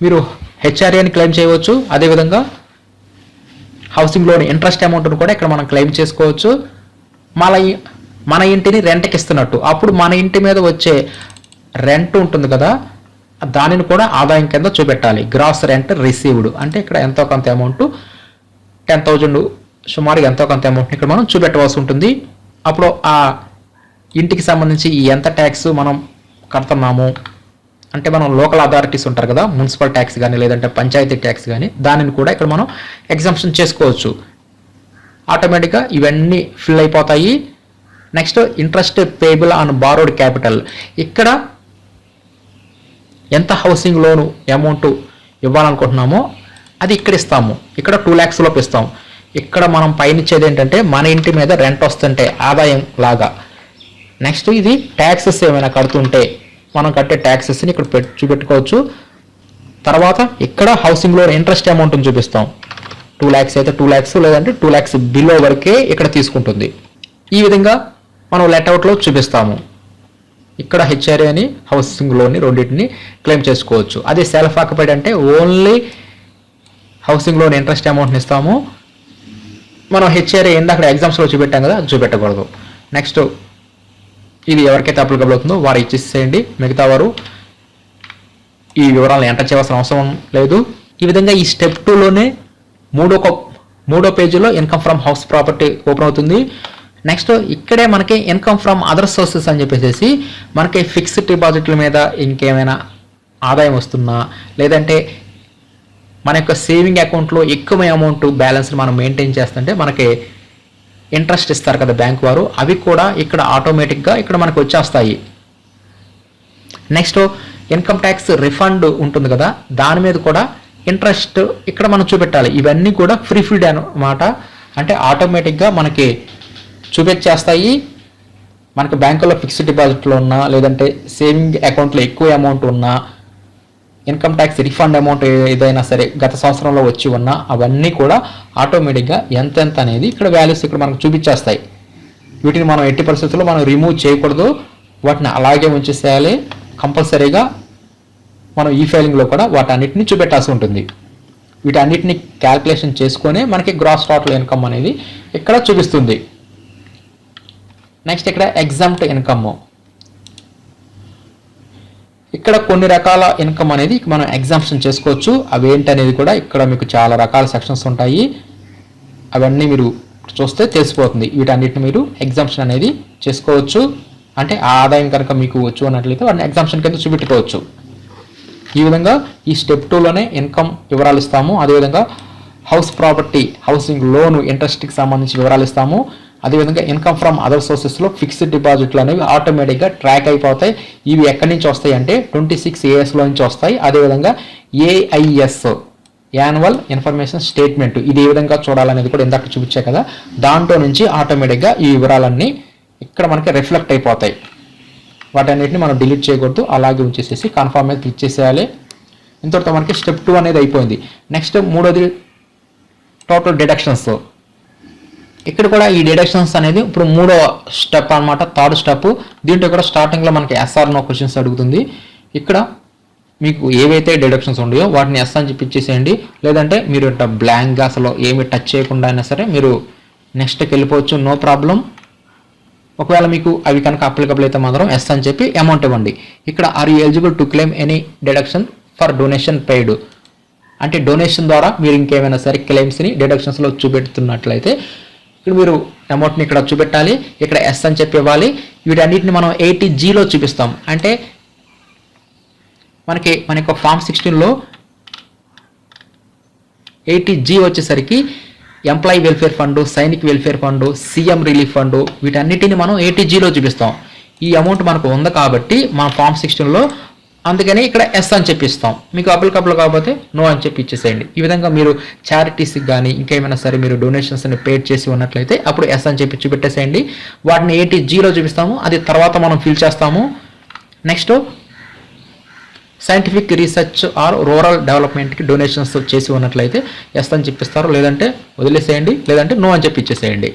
మీరు హెచ్ఆర్ఏ అని క్లెయిమ్ చేయవచ్చు, అదేవిధంగా హౌసింగ్ లోన్ ఇంట్రెస్ట్ అమౌంట్ను కూడా ఇక్కడ మనం క్లెయిమ్ చేసుకోవచ్చు. మన ఇంటిని రెంట్కి ఇస్తున్నట్టు, అప్పుడు మన ఇంటి మీద వచ్చే రెంట్ ఉంటుంది కదా, దానిని కూడా ఆదాయం కింద చూపెట్టాలి. గ్రాస్ రెంట్ రిసీవ్డ్ అంటే ఇక్కడ ఎంతో కొంత అమౌంట్ 10,000 సుమారుగా ఎంతో కొంత అమౌంట్ని ఇక్కడ మనం చూపెట్టవలసి ఉంటుంది. అప్పుడు ఆ ఇంటికి సంబంధించి ఎంత ట్యాక్స్ మనం కడుతున్నాము అంటే మనం లోకల్ అథారిటీస్ ఉంటారు కదా, మున్సిపల్ ట్యాక్స్ కానీ లేదంటే పంచాయతీ ట్యాక్స్ కానీ, దానిని కూడా ఇక్కడ మనం ఎగ్జంప్షన్ చేసుకోవచ్చు. ఆటోమేటిక్గా ఇవన్నీ ఫిల్ అయిపోతాయి. Next interest payable on borrowed capital, ఇక్కడ ఎంత హౌసింగ్ లోను అమౌంట్ ఇవ్వాలనుకుంటున్నామో అది ఇక్కడ ఇస్తాము. ఇక్కడ 2 lakhs లోపు ఇస్తాం. ఇక్కడ మనం పైన ఇచ్చేది ఏంటంటే మన ఇంటి మీద రెంట్ వస్తుంటే ఆదాయం లాగా. నెక్స్ట్ ఇది ట్యాక్సెస్ ఏమైనా కడుతుంటే మనం కట్టే ట్యాక్సెస్ని ఇక్కడ చూపెట్టుకోవచ్చు. తర్వాత ఇక్కడ హౌసింగ్ లోన్ ఇంట్రెస్ట్ అమౌంట్ని చూపిస్తాం. 2 lakhs అయితే 2 lakhs, లేదంటే 2 lakhs బిలో వరకే ఇక్కడ తీసుకుంటుంది. ఈ విధంగా మనం లెట్అవుట్లో చూపిస్తాము. ఇక్కడ హెచ్ఆర్ఏ అని హౌసింగ్ లోన్ని రెండింటిని క్లెయిమ్ చేసుకోవచ్చు. అదే సెల్ఫ్ ఆక్యుపైడ్ అంటే ఓన్లీ హౌసింగ్ లోన్ ఇంట్రెస్ట్ అమౌంట్ని ఇస్తాము. మనం హెచ్ఆర్ఏ అక్కడ ఎగ్జామ్స్లో చూపెట్టాం కదా, అది చూపెట్టకూడదు. నెక్స్ట్ ఇది ఎవరికైతే అప్లికబుల్ అవుతుందో వారు ఇచ్చేసేయండి, మిగతా వారు ఈ వివరాలను ఎంటర్ చేయవలసిన అవసరం లేదు. ఈ విధంగా ఈ స్టెప్ 2లోనే మూడో పేజీలో income from house property open అవుతుంది. నెక్స్ట్ ఇక్కడే మనకి ఇన్కమ్ ఫ్రమ్ అదర్ సోర్సెస్ అని చెప్పేసి మనకి ఫిక్స్డ్ డిపాజిట్ల మీద ఇంకేమైనా ఆదాయం వస్తున్నా, లేదంటే మన యొక్క సేవింగ్ అకౌంట్లో ఎక్కువ అమౌంట్ బ్యాలెన్స్ మనం మెయింటైన్ చేస్తుంటే మనకి ఇంట్రెస్ట్ ఇస్తారు కదా బ్యాంక్ వారు, అవి కూడా ఇక్కడ ఆటోమేటిక్గా ఇక్కడ మనకు వచ్చేస్తాయి. నెక్స్ట్ ఇన్కమ్ ట్యాక్స్ రిఫండ్ ఉంటుంది కదా, దాని మీద కూడా ఇంట్రెస్ట్ ఇక్కడ మనం చూపెట్టాలి. ఇవన్నీ కూడా ఫ్రీ ఫీల్డ్ అన్నమాట, అంటే ఆటోమేటిక్గా మనకి చూపించేస్తాయి. మనకి బ్యాంకులో ఫిక్స్డ్ డిపాజిట్లో ఉన్నా, లేదంటే సేవింగ్ అకౌంట్లో ఎక్కువ అమౌంట్ ఉన్నా, ఇన్కమ్ ట్యాక్స్ రిఫండ్ అమౌంట్ ఏదైనా సరే గత సంవత్సరంలో వచ్చి ఉన్నా అవన్నీ కూడా ఆటోమేటిక్గా ఎంతెంత అనేది ఇక్కడ వాల్యూస్ ఇక్కడ మనకు చూపించేస్తాయి. వీటిని మనం ఎట్టి పరిస్థితుల్లో మనం రిమూవ్ చేయకూడదు, వాటిని అలాగే ఉంచేసేయాలి. కంపల్సరీగా మనం ఈ ఫైలింగ్లో కూడా వాటన్నిటిని చూపెట్టాల్సి ఉంటుంది. వీటన్నిటిని క్యాల్కులేషన్ చేసుకొని మనకి గ్రాస్ టోటల్ ఇన్కమ్ అనేది ఇక్కడ చూపిస్తుంది. నెక్స్ట్ ఇక్కడ ఎగ్జామ్ట్ ఇన్కమ్, ఇక్కడ కొన్ని రకాల ఇన్కమ్ అనేది మనం ఎగ్జామ్షన్ చేసుకోవచ్చు. అవి ఏంటనేది కూడా ఇక్కడ మీకు చాలా రకాల సెక్షన్స్ ఉంటాయి, అవన్నీ మీరు చూస్తే తెలిసిపోతుంది. వీటన్నిటిని మీరు ఎగ్జామ్షన్ అనేది చేసుకోవచ్చు. అంటే ఆ ఆదాయం కనుక మీకు వచ్చు అన్నట్లయితే వాటిని ఎగ్జామ్షన్ కింద చూపెట్టుకోవచ్చు. ఈ విధంగా ఈ స్టెప్ 2లోనే ఇన్కమ్ వివరాలు ఇస్తాము. అదేవిధంగా హౌస్ ప్రాపర్టీ, హౌసింగ్ లోను, ఇంట్రెస్ట్కి సంబంధించి వివరాలు ఇస్తాము. అదేవిధంగా ఇన్కమ్ ఫ్రమ్ అదర్ సోర్సెస్లో ఫిక్స్డ్ డిపాజిట్లు అనేవి ఆటోమేటిక్గా ట్రాక్ అయిపోతాయి. ఇవి ఎక్కడి నుంచి వస్తాయి అంటే 26 ASలో నుంచి వస్తాయి. అదేవిధంగా AIS, యాన్యువల్ ఇన్ఫర్మేషన్ స్టేట్మెంట్, ఇది ఏ విధంగా చూడాలనేది కూడా ఇందాక చూపించే కదా, దాంట్లో నుంచి ఆటోమేటిక్గా ఈ వివరాలన్నీ ఇక్కడ మనకి రిఫ్లెక్ట్ అయిపోతాయి. వాటన్నిటిని మనం డిలీట్ చేయకూడదు, అలాగే ఉంచేసేసి కన్ఫర్మ్ మీద క్లిక్ చేసేయాలి. ఇంతటితో మనకి స్టెప్ 2 అనేది అయిపోయింది. నెక్స్ట్ మూడోది టోటల్ డిడక్షన్స్. ఇక్కడ కూడా ఈ డిడక్షన్స్ అనేది ఇప్పుడు మూడో స్టెప్ అనమాట, థర్డ్ స్టెప్. దీంట్లో కూడా స్టార్టింగ్లో మనకి SR నో క్వశ్చన్స్ అడుగుతుంది. ఇక్కడ మీకు ఏవైతే డిడక్షన్స్ ఉన్నాయో వాటిని ఎస్ అని చెప్పి ఇచ్చేసేయండి. లేదంటే మీరు ఇట్లా బ్లాంక్గా అసలు ఏమి టచ్ చేయకుండా అయినా సరే మీరు నెక్స్ట్కి వెళ్ళిపోవచ్చు, నో ప్రాబ్లం. ఒకవేళ మీకు అవి కనుక అప్లికబుల్ అయితే మాత్రం ఎస్ అని చెప్పి అమౌంట్ ఇవ్వండి. ఇక్కడ are you eligible to claim any deduction for donation paid, అంటే డొనేషన్ ద్వారా మీరు ఇంకేమైనా సరే క్లెయిమ్స్ని డిడక్షన్స్లో చూపెడుతున్నట్లయితే ఇక్కడ మీరు అమౌంట్ని ఇక్కడ చూపెట్టాలి. ఇక్కడ ఎస్ అని చెప్పి ఇవ్వాలి. వీటన్నిటిని మనం 80Gలో చూపిస్తాం. అంటే మన యొక్క ఫామ్ 16లో 80G వచ్చేసరికి employee welfare fund, Sainik welfare fund, CM relief fund, వీటన్నిటిని మనం 80Gలో చూపిస్తాం. ఈ అమౌంట్ మనకు ఉంది కాబట్టి మన ఫామ్ 16లో, అందుకని ఇక్కడ ఎస్ అని చెప్పిస్తాం. మీకు అప్లికబుల్ కాకపోతే నో అని చెప్పి ఇచ్చేసేయండి. ఈ విధంగా మీరు చారిటీస్కి కానీ ఇంకేమైనా సరే మీరు డొనేషన్స్ని పేడ్ చేసి ఉన్నట్లయితే అప్పుడు ఎస్ అని చెప్పి చూపెట్టేసేయండి. వాటిని 80Gలో చూపిస్తాము, అది తర్వాత మనం ఫిల్ చేస్తాము. Next scientific research or rural డెవలప్మెంట్కి డొనేషన్స్ చేసి ఉన్నట్లయితే ఎస్ అని చెప్పిస్తారు, లేదంటే వదిలేసేయండి, లేదంటే నో అని చెప్పి ఇచ్చేసేయండి.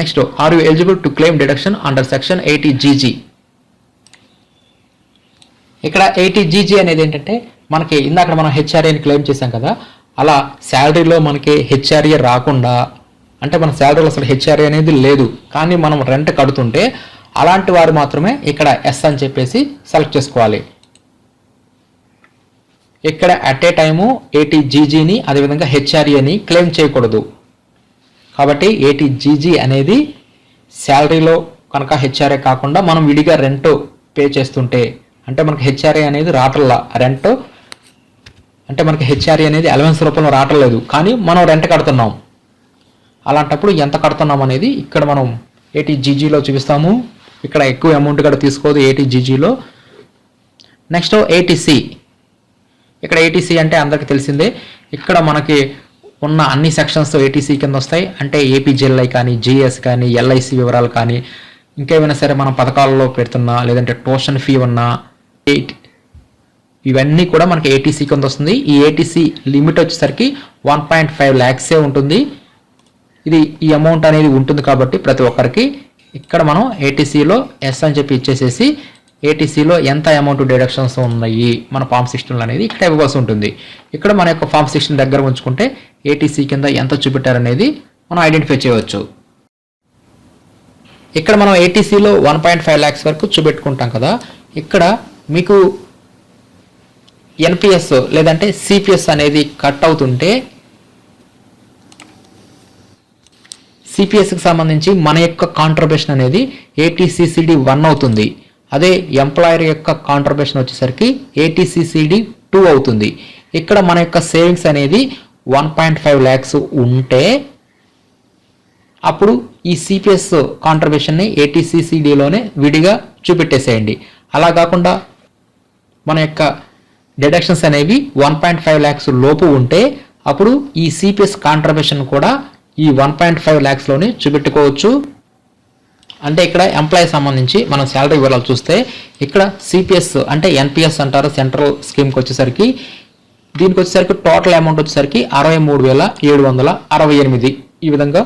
Next are you eligible to claim deduction under section 80GG. ఇక్కడ 80GG అనేది ఏంటంటే మనకి ఇందాక మనం హెచ్ఆర్ఏని క్లెయిమ్ చేసాం కదా, అలా శాలరీలో మనకి హెచ్ఆర్ఏ రాకుండా, అంటే మన శాలరీలో అసలు హెచ్ఆర్ఏ అనేది లేదు కానీ మనం రెంట్ కడుతుంటే అలాంటి వారు మాత్రమే ఇక్కడ ఎస్ అని చెప్పేసి సెలెక్ట్ చేసుకోవాలి. ఇక్కడ అట్ ఏ టైము 80GGని అదేవిధంగా హెచ్ఆర్ఏని క్లెయిమ్ చేయకూడదు. కాబట్టి 80GG అనేది శాలరీలో కనుక హెచ్ఆర్ఏ కాకుండా మనం విడిగా రెంట్ పే చేస్తుంటే, అంటే మనకి హెచ్ఆర్ఏ అనేది రావట్లా, రెంట్ అంటే మనకి హెచ్ఆర్ఏ అనేది అలవెన్స్ రూపంలో రావట్లేదు కానీ మనం రెంట్ కడుతున్నాం. అలాంటప్పుడు ఎంత కడుతున్నాం అనేది ఇక్కడ మనం 80GGలో చూపిస్తాము. ఇక్కడ ఎక్కువ అమౌంట్ కూడా తీసుకోదు 80GGలో. Next 80C. ఇక్కడ 80C అంటే అందరికీ తెలిసిందే. ఇక్కడ మనకి ఉన్న అన్ని సెక్షన్స్ 80C కింద వస్తాయి. అంటే ఏపీజీఎల్ఐ కానీ, జిఎస్ కానీ, ఎల్ఐసి వివరాలు కానీ, ఇంకేమైనా సరే మనం పథకాలలో పెడుతున్నా, లేదంటే ట్యూషన్ ఫీ ఉన్నా, ఇవన్నీ కూడా మనకి 80C కింద వస్తుంది. ఈ 80C లిమిట్ వచ్చేసరికి 1.5 lakhs ఉంటుంది. ఈ అమౌంట్ అనేది ఉంటుంది కాబట్టి ప్రతి ఒక్కరికి ఇక్కడ మనం 80Cలో ఎస్ అని చెప్పి ఇచ్చేసేసి 80Cలో ఎంత అమౌంట్ డిడక్షన్స్ ఉన్నాయి మన ఫామ్ 16 అనేది ఇక్కడ ఇవ్వాల్సి ఉంటుంది. ఇక్కడ మన యొక్క ఫామ్ 16 దగ్గర ఉంచుకుంటే 80C కింద ఎంత చూపెట్టారనేది మనం ఐడెంటిఫై చేయవచ్చు. ఇక్కడ మనం 80Cలో 1.5 lakhs వరకు చూపెట్టుకుంటాం కదా. ఇక్కడ మీకు ఎన్పిఎస్ లేదంటే సిపిఎస్ అనేది కట్ అవుతుంటే సిపిఎస్కి సంబంధించి మన యొక్క కాంట్రిబ్యూషన్ అనేది 80CCD1 అవుతుంది. అదే ఎంప్లాయర్ యొక్క కాంట్రిబ్యూషన్ వచ్చేసరికి 80CCD2 అవుతుంది. ఇక్కడ మన యొక్క సేవింగ్స్ అనేది 1.5 lakhs ఉంటే అప్పుడు ఈ సిపిఎస్ కాంట్రిబ్యూషన్ని 80CCDలోనే విడిగా చూపెట్టేసేయండి. అలా కాకుండా మన యొక్క డిడక్షన్స్ అనేవి 1.5 lakhs లోపు ఉంటే అప్పుడు ఈ సిపిఎస్ కాంట్రిబ్యూషన్ కూడా ఈ 1.5 lakhsలోనే చూపెట్టుకోవచ్చు. అంటే ఇక్కడ ఎంప్లాయీ సంబంధించి మనం శాలరీ వివరాలు చూస్తే ఇక్కడ సిపిఎస్ అంటే ఎన్పిఎస్ అంటారు, సెంట్రల్ స్కీమ్కి వచ్చేసరికి దీనికి వచ్చేసరికి టోటల్ అమౌంట్ వచ్చేసరికి 63,768. ఈ విధంగా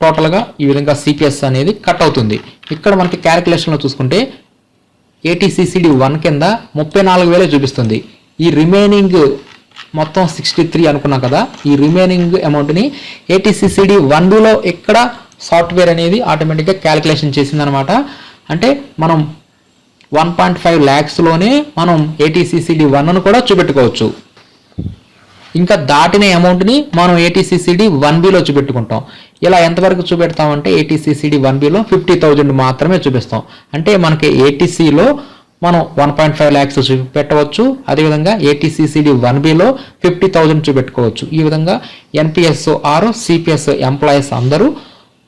టోటల్గా ఈ విధంగా సిపిఎస్ అనేది కట్ అవుతుంది. ఇక్కడ మనకి క్యాలిక్యులేషన్లో చూసుకుంటే 80CCD1 కింద 34,000 చూపిస్తుంది. ఈ రిమైనింగ్ మొత్తం 63 అనుకున్నాం కదా, ఈ రిమైనింగ్ అమౌంట్ని 80CCD1లో ఇక్కడ సాఫ్ట్వేర్ అనేది ఆటోమేటిక్గా క్యాలిక్యులేషన్ చేసిందనమాట. అంటే మనం 1.5 lakhsలోనే మనం 80CCD1ను కూడా చూపెట్టుకోవచ్చు. ఇంకా దాటిన అమౌంట్ని మనం 80CCD1Bలో చూపెట్టుకుంటాం. ఇలా ఎంతవరకు చూపెడతామంటే 80CCD1Bలో 50,000 మాత్రమే చూపిస్తాం. అంటే మనకి 80Cలో మనం 1.5 lakhs చూపెట్టవచ్చు. అదేవిధంగా ATCCD 1Bలో 50,000 చూపెట్టుకోవచ్చు. ఈ విధంగా NPS ఆర్ CPS ఎంప్లాయీస్ అందరూ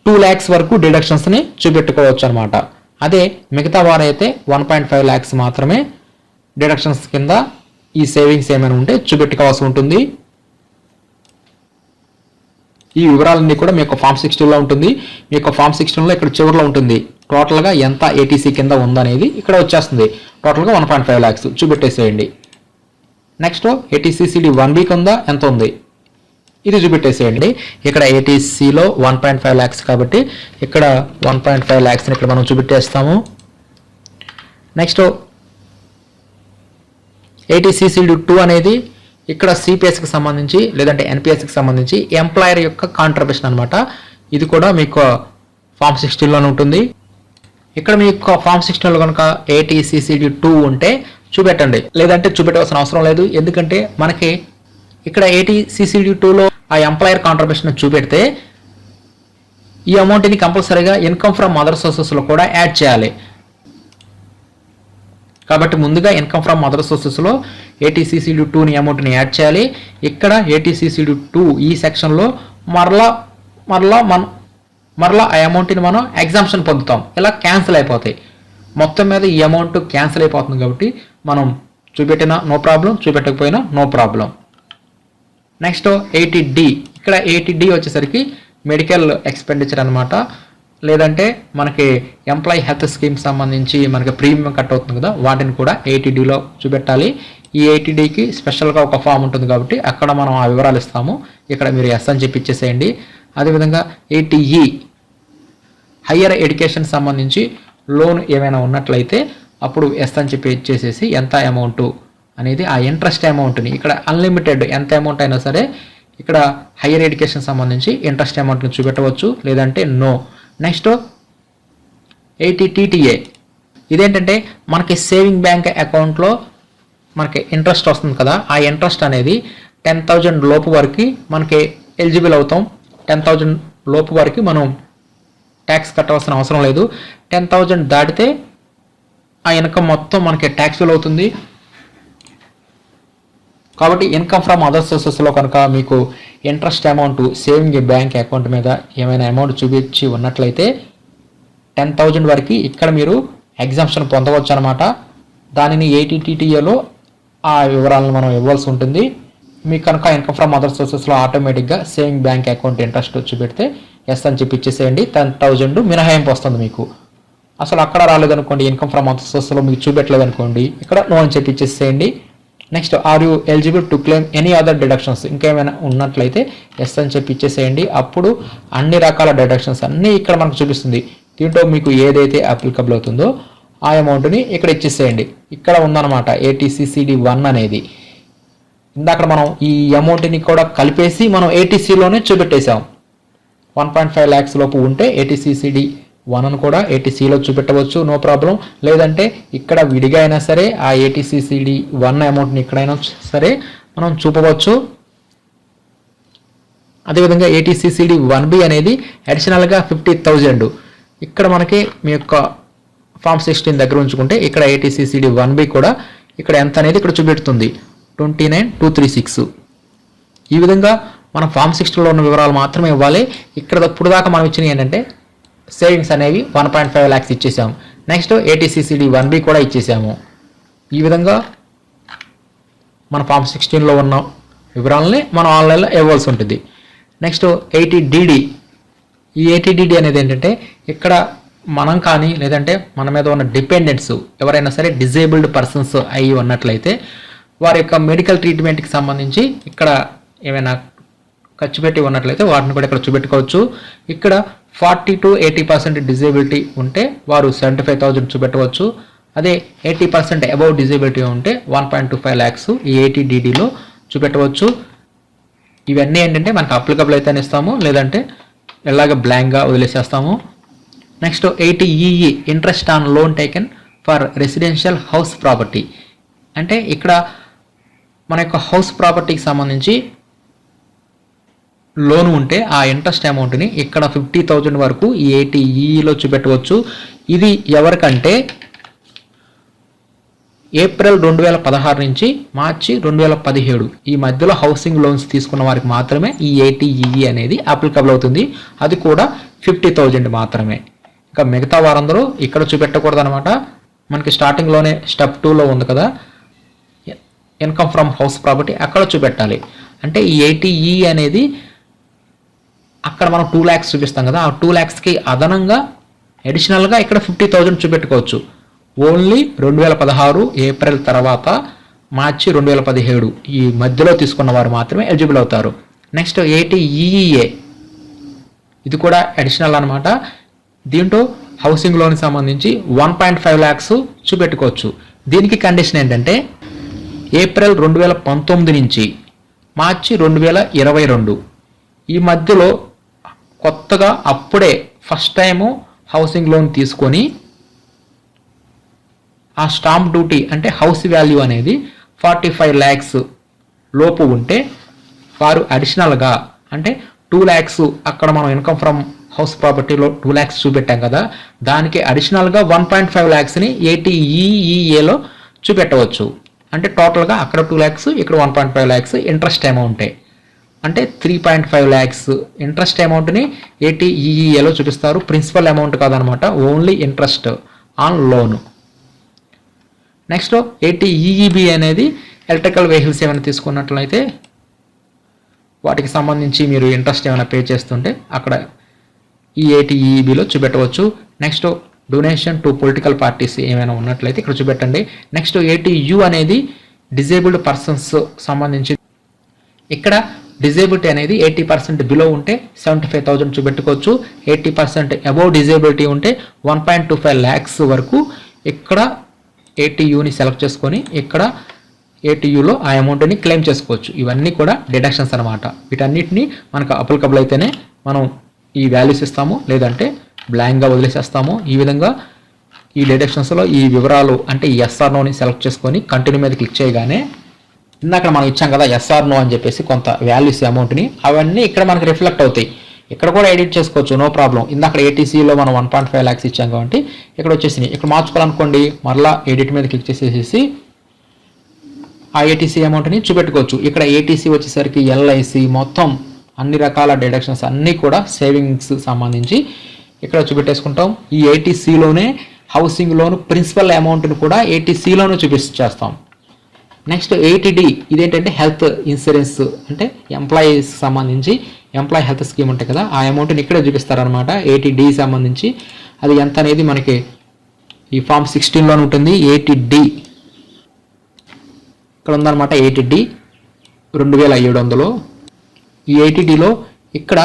2 lakhs వరకు డిడక్షన్స్ని చూపెట్టుకోవచ్చు అనమాట. అదే మిగతా వారైతే 1.5 lakhs మాత్రమే డిడక్షన్స్ కింద ఈ సేవింగ్స్ ఏమైనా ఉంటే చూపెట్టుకోవాల్సి ఉంటుంది. ఈ వివరాలన్నీ కూడా మీ యొక్క ఫామ్ 16లో ఉంటుంది. మీ యొక్క ఫామ్ 16లో ఇక్కడ చివరిలో ఉంటుంది టోటల్గా ఎంత ATC కింద ఉందనేది ఇక్కడ వచ్చేస్తుంది. టోటల్గా 1.5 lakhs చూపెట్టేసేయండి. నెక్స్ట్ ATCCD 1B కింద ఎంత ఉంది ఇది చూపెట్టేసేయండి. ఇక్కడ ATCలో 1.5 lakhs కాబట్టి ఇక్కడ 1.5 lakhs ఇక్కడ మనం చూపెట్టేస్తాము. నెక్స్ట్ ATCCD 2 అనేది ఇక్కడ CPSకి సంబంధించి లేదంటే NPSకి సంబంధించి ఎంప్లాయర్ యొక్క కాంట్రిబ్యూషన్ అనమాట. ఇది కూడా మీకు ఫామ్ 16లోనే ఉంటుంది. ఇక్కడ మీ యొక్క ఫామ్ 16లో కనుక ATCCD 2 ఉంటే చూపెట్టండి, లేదంటే చూపెట్టవలసిన అవసరం లేదు. ఎందుకంటే మనకి ఇక్కడ ATCCD 2లో ఆ ఎంప్లాయర్ కాంట్రిబ్యూషన్ చూపెడితే ఈ అమౌంట్ని కంపల్సరీగా ఇన్కమ్ ఫ్రమ్ అదర్ సోర్సెస్లో కూడా యాడ్ చేయాలి. కాబట్టి ముందుగా ఇన్కమ్ ఫ్రమ్ అదర్ సోర్సెస్లో ATCCD 2ని అమౌంట్ని యాడ్ చేయాలి. ఇక్కడ ATCCD 2 ఈ సెక్షన్లో మరలా ఆ అమౌంట్ని మనం ఎగ్జామ్షన్ పొందుతాం. ఇలా క్యాన్సిల్ అయిపోతాయి. మొత్తం మీద ఈ అమౌంట్ క్యాన్సిల్ అయిపోతుంది కాబట్టి మనం చూపెట్టినా నో ప్రాబ్లం, చూపెట్టకపోయినా నో ప్రాబ్లం. Next 80D. ఇక్కడ 80D వచ్చేసరికి మెడికల్ ఎక్స్పెండిచర్ అనమాట. లేదంటే మనకి ఎంప్లాయీ హెల్త్ స్కీమ్ సంబంధించి మనకి ప్రీమియం కట్ అవుతుంది కదా, వాటిని కూడా 80Dలో చూపెట్టాలి. ఈ 80Dకి స్పెషల్గా ఒక ఫామ్ ఉంటుంది కాబట్టి అక్కడ మనం ఆ వివరాలు ఇస్తాము. ఇక్కడ మీరు ఎస్ అని చెప్పి ఇచ్చేసేయండి. అదేవిధంగా 80E హయ్యర్ ఎడ్యుకేషన్ సంబంధించి లోన్ ఏమైనా ఉన్నట్లయితే అప్పుడు ఎస్ అని చెప్పి ఇచ్చేసేసి ఎంత అమౌంట్ అనేది ఆ ఇంట్రెస్ట్ అమౌంట్ని ఇక్కడ అన్లిమిటెడ్ ఎంత అమౌంట్ అయినా సరే ఇక్కడ హయ్యర్ ఎడ్యుకేషన్ సంబంధించి ఇంట్రెస్ట్ అమౌంట్ని చూపెట్టవచ్చు, లేదంటే నో. Next 80TTA. ఇదేంటంటే మనకి సేవింగ్ బ్యాంక్ అకౌంట్లో మనకి ఇంట్రెస్ట్ వస్తుంది కదా, ఆ ఇంట్రెస్ట్ అనేది 10,000 లోపు వరకు మనకి ఎలిజిబుల్ అవుతాం. 10,000 లోపు వరకు మనం ట్యాక్స్ కట్టవలసిన అవసరం లేదు. 10,000 దాటితే ఆ ఇన్కమ్ మొత్తం మనకి ట్యాక్స్ఫుల్ అవుతుంది. కాబట్టి ఇన్కమ్ ఫ్రమ్ అదర్ సోర్సెస్లో కనుక మీకు interest amount saving bank account మీద ఏమైనా అమౌంట్ చూపించి ఉన్నట్లయితే 10,000 వరకు ఇక్కడ మీరు ఎగ్జామ్షన్ పొందవచ్చు అనమాట. దానిని 80TTAలో ఆ వివరాలను మనం ఇవ్వాల్సి ఉంటుంది. మీకు కనుక ఇన్కమ్ ఫ్రమ్ అదర్ సోర్సెస్లో ఆటోమేటిక్గా సేవింగ్ బ్యాంక్ అకౌంట్ ఇంట్రెస్ట్ చూపెడితే ఎస్ అని చెప్పి ఇచ్చేసేయండి. 10,000 మినహాయింపు వస్తుంది మీకు. అసలు అక్కడ రాలేదనుకోండి, ఇన్కమ్ ఫ్రమ్ అదర్ సోర్సెస్లో మీకు చూపెట్టలేదు అనుకోండి, ఇక్కడ నో అని చెప్పి ఇచ్చేసేయండి. Next are you eligible to claim any other deductions, ఇంకేమైనా ఉన్నట్లయితే ఎస్ అని చెప్పి ఇచ్చేసేయండి. అప్పుడు అన్ని రకాల డిడక్షన్స్ అన్నీ ఇక్కడ మనకు చూపిస్తుంది. దీంట్లో మీకు ఏదైతే అప్లికబుల్ అవుతుందో ఆ అమౌంట్ని ఇక్కడ ఇచ్చేసేయండి. ఇక్కడ ఉందన్నమాట ATCCD 1 అనేది. ఇందాక మనం ఈ అమౌంట్ని కూడా కలిపేసి మనం ATCలోనే చూపెట్టేసాం. 1.5 lakhs లోపు ఉంటే ATCCD 1 కూడా ATCలో చూపెట్టవచ్చు, నో ప్రాబ్లం. లేదంటే ఇక్కడ విడిగా అయినా సరే ఆ ATCCD 1 అమౌంట్ని ఎక్కడైనా సరే మనం చూపవచ్చు. అదేవిధంగా ATCCD 1B అనేది అడిషనల్గా 50,000 ఇక్కడ మనకి మీ యొక్క ఫామ్ 16 దగ్గర ఉంచుకుంటే ఇక్కడ ATCCD 1B కూడా ఇక్కడ ఎంత అనేది ఇక్కడ చూపెడుతుంది 29,236. ఈ విధంగా మనం ఫామ్ 16లో ఉన్న వివరాలు మాత్రమే ఇవ్వాలి. ఇక్కడ ఇప్పుడు దాకా మనం ఇచ్చినవి ఏంటంటే సేవింగ్స్ అనేవి 1.5 lakhs ఇచ్చేసాము. నెక్స్ట్ ATCCD 1B కూడా ఇచ్చేసాము. ఈ విధంగా మన ఫామ్ 16లో ఉన్న వివరాలని మనం ఆన్లైన్లో ఇవ్వాల్సి ఉంటుంది. Next 80DD. ఈ 80DD అనేది ఏంటంటే ఇక్కడ మనం కానీ లేదంటే మన మీద ఉన్న డిపెండెంట్స్ ఎవరైనా సరే డిజేబుల్డ్ పర్సన్స్ అయి ఉన్నట్లయితే వారి యొక్క మెడికల్ ట్రీట్మెంట్కి సంబంధించి ఇక్కడ ఏమైనా ఖర్చు పెట్టి ఉన్నట్లయితే వాటిని కూడా ఇక్కడ చూపెట్టుకోవచ్చు. ఇక్కడ 40 to 80% డిజేబిలిటీ ఉంటే వారు 75,000 చూపెట్టవచ్చు. అదే 80% అబౌవ్ డిజేబిలిటీ ఉంటే 1.25 lakhs ఈ 80DDలో చూపెట్టవచ్చు. ఇవన్నీ ఏంటంటే మనకు అప్లికబుల్ అయితే ఇస్తాము, లేదంటే ఎలాగ బ్లాంక్గా వదిలేసేస్తాము. Next 80EE interest on loan taken for residential house property. అంటే ఇక్కడ మన యొక్క హౌస్ ప్రాపర్టీకి సంబంధించి లోన్ ఉంటే ఆ ఇంట్రెస్ట్ అమౌంట్ని ఇక్కడ 50,000 వరకు ఈ 80EEలో చూపెట్టవచ్చు. ఇది ఎవరికంటే ఏప్రిల్ 2016 నుంచి మార్చి 2017 ఈ మధ్యలో హౌసింగ్ లోన్స్ తీసుకున్న వారికి మాత్రమే ఈ ఏటీఈఈ అనేది అప్లికబుల్ అవుతుంది. అది కూడా 50,000 మాత్రమే. ఇంకా మిగతా వారందరూ ఇక్కడ చూపెట్టకూడదు అనమాట. మనకి స్టార్టింగ్లోనే స్టెప్ 2లో ఉంది కదా, ఇన్కమ్ ఫ్రమ్ హౌస్ ప్రాపర్టీ, అక్కడ చూపెట్టాలి. అంటే ఈ ఏటీఈ అనేది అక్కడ మనం 2 lakhs చూపిస్తాం కదా, ఆ 2 lakhsకి అదనంగా అడిషనల్గా ఇక్కడ 50,000 చూపెట్టుకోవచ్చు. ఓన్లీ 2016 ఏప్రిల్ తర్వాత మార్చి 2017 ఈ మధ్యలో తీసుకున్న వారు మాత్రమే ఎలిజిబుల్ అవుతారు. నెక్స్ట్ ఏటీఈఏ, ఇది కూడా అడిషనల్ అనమాట. దీంట్లో హౌసింగ్ లోన్కి సంబంధించి 1.5 lakhs చూపెట్టుకోవచ్చు. దీనికి కండిషన్ ఏంటంటే ఏప్రిల్ 2019 నుంచి మార్చి 2022 ఈ మధ్యలో కొత్తగా అప్పుడే ఫస్ట్ టైము హౌసింగ్ లోన్ తీసుకొని ఆ స్టాంప్ డ్యూటీ అంటే హౌస్ వాల్యూ అనేది 45 lakhs లోపు ఉంటే వారు అడిషనల్గా అంటే 2 lakhs అక్కడ మనం ఇన్కమ్ ఫ్రమ్ హౌస్ ప్రాపర్టీలో 2 lakhs చూపెట్టాం కదా, దానికి అడిషనల్గా 1.5 lakhsని ఏటీఈఈఏలో చూపెట్టవచ్చు. అంటే టోటల్గా అక్కడ 2 lakhs ఇక్కడ 1.5 lakhs ఇంట్రెస్ట్ అమౌంటే, అంటే 3.5 lakhs ఇంట్రెస్ట్ అమౌంట్ని ఏటీఈఈఏలో చూపిస్తారు. ప్రిన్సిపల్ అమౌంట్ కాదనమాట, only interest on loan. Next eighty EEB అనేది ఎలక్ట్రికల్ వెహికల్స్ ఏమైనా తీసుకున్నట్లయితే వాటికి సంబంధించి మీరు ఇంట్రెస్ట్ ఏమైనా పే చేస్తుంటే అక్కడ ఈ ఏటీఈబిలో చూపెట్టవచ్చు. Next donation to political parties ఏమైనా ఉన్నట్లయితే ఇక్కడ చూపెట్టండి. నెక్స్ట్ ఏటీయు అనేది డిజేబుల్డ్ పర్సన్స్ సంబంధించి, ఇక్కడ డిజేబిలిటీ అనేది 80% బిలో ఉంటే 75,000 చూపెట్టుకోవచ్చు. 80% అబోవ్ డిజేబిలిటీ ఉంటే 1.25 lakhs వరకు ఇక్కడ ఏటీయూని సెలెక్ట్ చేసుకొని ఇక్కడ ఏటీయూలో ఆ అమౌంట్ని క్లెయిమ్ చేసుకోవచ్చు. ఇవన్నీ కూడా డిడక్షన్స్ అనమాట. వీటన్నిటిని మనకు అప్లికబుల్ అయితేనే మనం ఈ వాల్యూస్ ఇస్తాము, లేదంటే బ్లాంక్గా వదిలేసేస్తాము. ఈ విధంగా ఈ డిడక్షన్స్లో ఈ వివరాలు అంటే ఈ ఎస్ఆర్ నోని సెలెక్ట్ చేసుకొని కంటిన్యూ మీద క్లిక్ చేయగానే ఇందాక మనం ఇచ్చాం కదా ఎస్ఆర్ నో అని చెప్పేసి కొంత వాల్యూస్ అమౌంట్ని, అవన్నీ ఇక్కడ మనకి రిఫ్లెక్ట్ అవుతాయి. ఇక్కడ కూడా ఎడిట్ చేసుకోవచ్చు, నో ప్రాబ్లం. ఇందాక ఏటీసీలో మనం 1.5 lakhs ఇచ్చాం కాబట్టి ఇక్కడ వచ్చేసినాయి. ఇక్కడ మార్చుకోవాలనుకోండి, మరలా ఎడిట్ మీద క్లిక్ చేసేసి ఆ ఏటీసీ అమౌంట్ని చూపెట్టుకోవచ్చు. ఇక్కడ ఏటీసీ వచ్చేసరికి ఎల్ఐసి మొత్తం అన్ని రకాల డిడక్షన్స్ అన్నీ కూడా సేవింగ్స్ సంబంధించి ఇక్కడ చూపెట్టేసుకుంటాం. ఈ ఏటీసీలోనే హౌసింగ్ లోన్ ప్రిన్సిపల్ అమౌంట్ని కూడా ఏటీసీలోనే చూపించేస్తాం. నెక్స్ట్ 80D, ఇదేంటంటే హెల్త్ ఇన్సూరెన్స్, అంటే ఎంప్లాయీస్ సంబంధించి ఎంప్లాయీ హెల్త్ స్కీమ్ ఉంటాయి కదా, ఆ అమౌంట్ని ఇక్కడే చూపిస్తారనమాట. 80D సంబంధించి అది ఎంత అనేది మనకి ఈ ఫామ్ 16లో ఉంటుంది. 80D ఇక్కడ ఉందన్నమాట. 80D 2,700. ఈ 80Dలో ఇక్కడ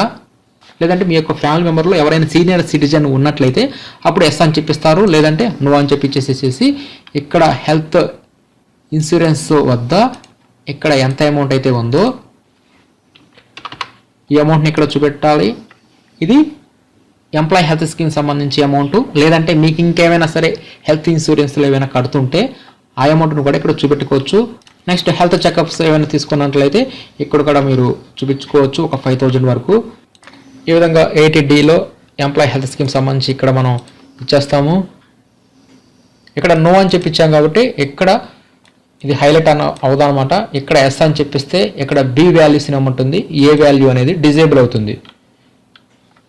లేదంటే మీ యొక్క ఫ్యామిలీ మెంబర్లో ఎవరైనా సీనియర్ సిటిజన్ ఉన్నట్లయితే అప్పుడు ఎస్ అని చెప్పిస్తారు, లేదంటే నో అని చెప్పిచ్చేసేసి ఇక్కడ హెల్త్ ఇన్సూరెన్స్ వద్ద ఇక్కడ ఎంత అమౌంట్ అయితే ఉందో ఈ అమౌంట్ని ఇక్కడ చూపెట్టాలి. ఇది ఎంప్లాయీ హెల్త్ స్కీమ్ సంబంధించి అమౌంట్, లేదంటే మీకు ఇంకేమైనా సరే హెల్త్ ఇన్సూరెన్స్లు ఏమైనా కడుతుంటే ఆ అమౌంట్ను కూడా ఇక్కడ చూపెట్టుకోవచ్చు. నెక్స్ట్ హెల్త్ చెకప్స్ ఏమైనా తీసుకున్నట్లయితే ఇక్కడ కూడా మీరు చూపించుకోవచ్చు, ఒక 5,000 వరకు. ఈ విధంగా 80Dలో ఎంప్లాయీ హెల్త్ స్కీమ్ సంబంధించి ఇక్కడ మనం ఇచ్చేస్తాము. ఇక్కడ నో అని చెప్పించాం కాబట్టి ఇక్కడ ఇది హైలైట్ అవుదన్నమాట. ఇక్కడ ఎస్ అని చెప్పిస్తే ఇక్కడ బి వాల్యూస్ ఉంటుంది, ఏ వాల్యూ అనేది డిజేబుల్ అవుతుంది.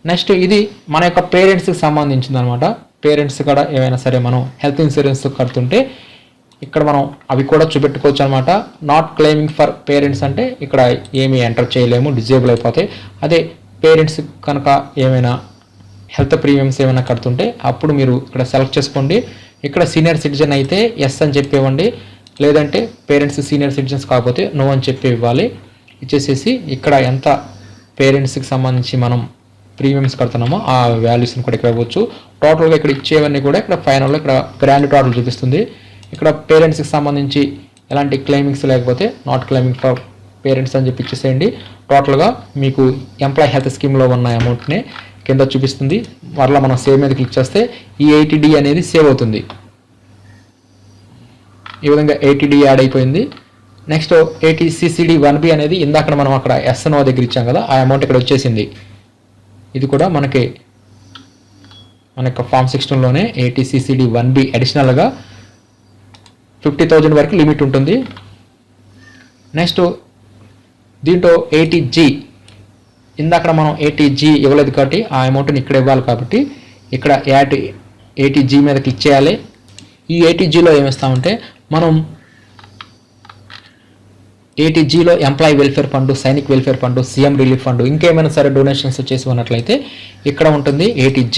నెక్స్ట్ ఇది మన యొక్క పేరెంట్స్కి సంబంధించింది అనమాట. పేరెంట్స్ కూడా ఏమైనా సరే మనం హెల్త్ ఇన్సూరెన్స్ కడుతుంటే ఇక్కడ మనం అవి కూడా చూపెట్టుకోవచ్చు అనమాట. నాట్ క్లెయిమింగ్ ఫర్ పేరెంట్స్ అంటే ఇక్కడ ఏమీ ఎంటర్ చేయలేము, డిజేబుల్ అయిపోతాయి. అదే పేరెంట్స్ కనుక ఏమైనా హెల్త్ ప్రీమియమ్స్ ఏమైనా కడుతుంటే అప్పుడు మీరు ఇక్కడ సెలెక్ట్ చేసుకోండి. ఇక్కడ సీనియర్ సిటిజన్ అయితే ఎస్ అని చెప్పేవ్వండి, లేదంటే పేరెంట్స్ సీనియర్ సిటిజన్స్ కాకపోతే నో అని చెప్పి ఇవ్వాలి. ఇచ్చేసేసి ఇక్కడ ఎంత పేరెంట్స్కి సంబంధించి మనం ప్రీమియమ్స్ కడుతున్నామో ఆ వాల్యూస్ని కూడా ఇక్కడ ఇవ్వచ్చు. టోటల్గా ఇక్కడ ఇచ్చేవన్నీ కూడా ఇక్కడ ఫైనల్లో ఇక్కడ గ్రాండ్ టోటల్ చూపిస్తుంది. ఇక్కడ పేరెంట్స్కి సంబంధించి ఎలాంటి క్లెయిమింగ్స్ లేకపోతే నాట్ క్లెయిమింగ్ ఫర్ పేరెంట్స్ అని చెప్పి ఇచ్చేసేయండి. టోటల్గా మీకు ఎంప్లాయీ హెల్త్ స్కీమ్లో ఉన్న అమౌంట్ని కింద చూపిస్తుంది. మరలా మనం సేవ్ మీద క్లిక్ చేస్తే ఈ 80D అనేది సేవ్ అవుతుంది. ఈ విధంగా 80D యాడ్ అయిపోయింది. నెక్స్ట్ 80CCD1B అనేది ఇందాక మనం అక్కడ ఎస్ఎన్ఓ దగ్గర ఇచ్చాం కదా, ఆ అమౌంట్ ఇక్కడ వచ్చేసింది. ఇది కూడా మనకి మన యొక్క ఫామ్ 16లోనే 80CCD1B అడిషనల్గా 50,000 వరకు లిమిట్ ఉంటుంది. నెక్స్ట్ దీంట్లో 80G, ఇందాక మనం 80G ఇవ్వలేదు కాబట్టి ఆ అమౌంట్ని ఇక్కడ ఇవ్వాలి కాబట్టి ఇక్కడ యాడ్ 80G మీద క్లిక్ చేయాలి. ఈ 80Gలో ఏమిస్తామంటే మనం 80Gలో employee welfare fund, Sainik welfare fund, CM relief fund, ఇంకేమైనా సరే డొనేషన్స్ చేసి ఉన్నట్లయితే ఇక్కడ ఉంటుంది 80G.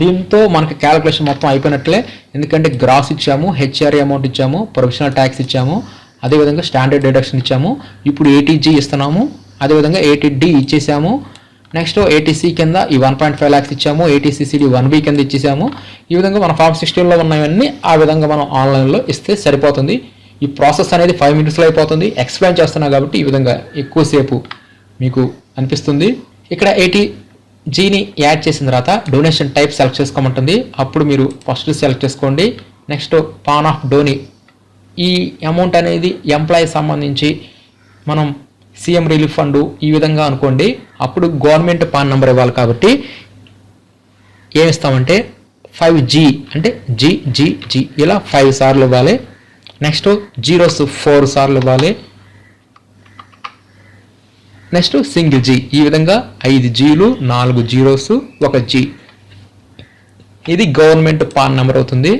దీంతో మనకి క్యాలిక్యులేషన్ మొత్తం అయిపోయినట్లే. ఎందుకంటే గ్రాస్ ఇచ్చాము, హెచ్ఆర్ఏ అమౌంట్ ఇచ్చాము, ప్రొఫెషనల్ ట్యాక్స్ ఇచ్చాము, అదేవిధంగా స్టాండర్డ్ డిడక్షన్ ఇచ్చాము. ఇప్పుడు 80G ఇస్తున్నాము, అదేవిధంగా 80D ఇచ్చేసాము. నెక్స్ట్ 80C కింద ఈ 1.5 lakhs ఇచ్చాము, 80CCD 1B కింద ఇచ్చేసాము. ఈ విధంగా మన ఫామ్ 16లో ఉన్నవన్నీ ఆ విధంగా మనం ఆన్లైన్లో ఇస్తే సరిపోతుంది. ఈ ప్రాసెస్ అనేది 5 minutesలో అయిపోతుంది. ఎక్స్ప్లెయిన్ చేస్తున్నా కాబట్టి ఈ విధంగా ఎక్కువసేపు మీకు అనిపిస్తుంది. ఇక్కడ 80Gని యాడ్ చేసిన తర్వాత డొనేషన్ టైప్ సెలెక్ట్ చేసుకోమంటుంది. అప్పుడు మీరు ఫస్ట్ సెలెక్ట్ చేసుకోండి. నెక్స్ట్ పాన్ ఆఫ్ డోనీ, ఈ అమౌంట్ అనేది ఎంప్లాయీ సంబంధించి మనం సీఎం రిలీఫ్ ఫండ్ ఈ విధంగా అనుకోండి. అప్పుడు గవర్నమెంట్ పాన్ నెంబర్ ఇవ్వాలి కాబట్టి ఏమిస్తామంటే 5G అంటే GGG ఇలా 5 సార్లు ఇవ్వాలి. నెక్స్ట్ జీరోస్ 4 సార్లు ఇవ్వాలి. నెక్స్ట్ సింగిల్ G, ఈ విధంగా 5 Gలు, 4 జీరోస్, 1 G. ఇది గవర్నమెంట్ పాన్ నెంబర్ అవుతుంది.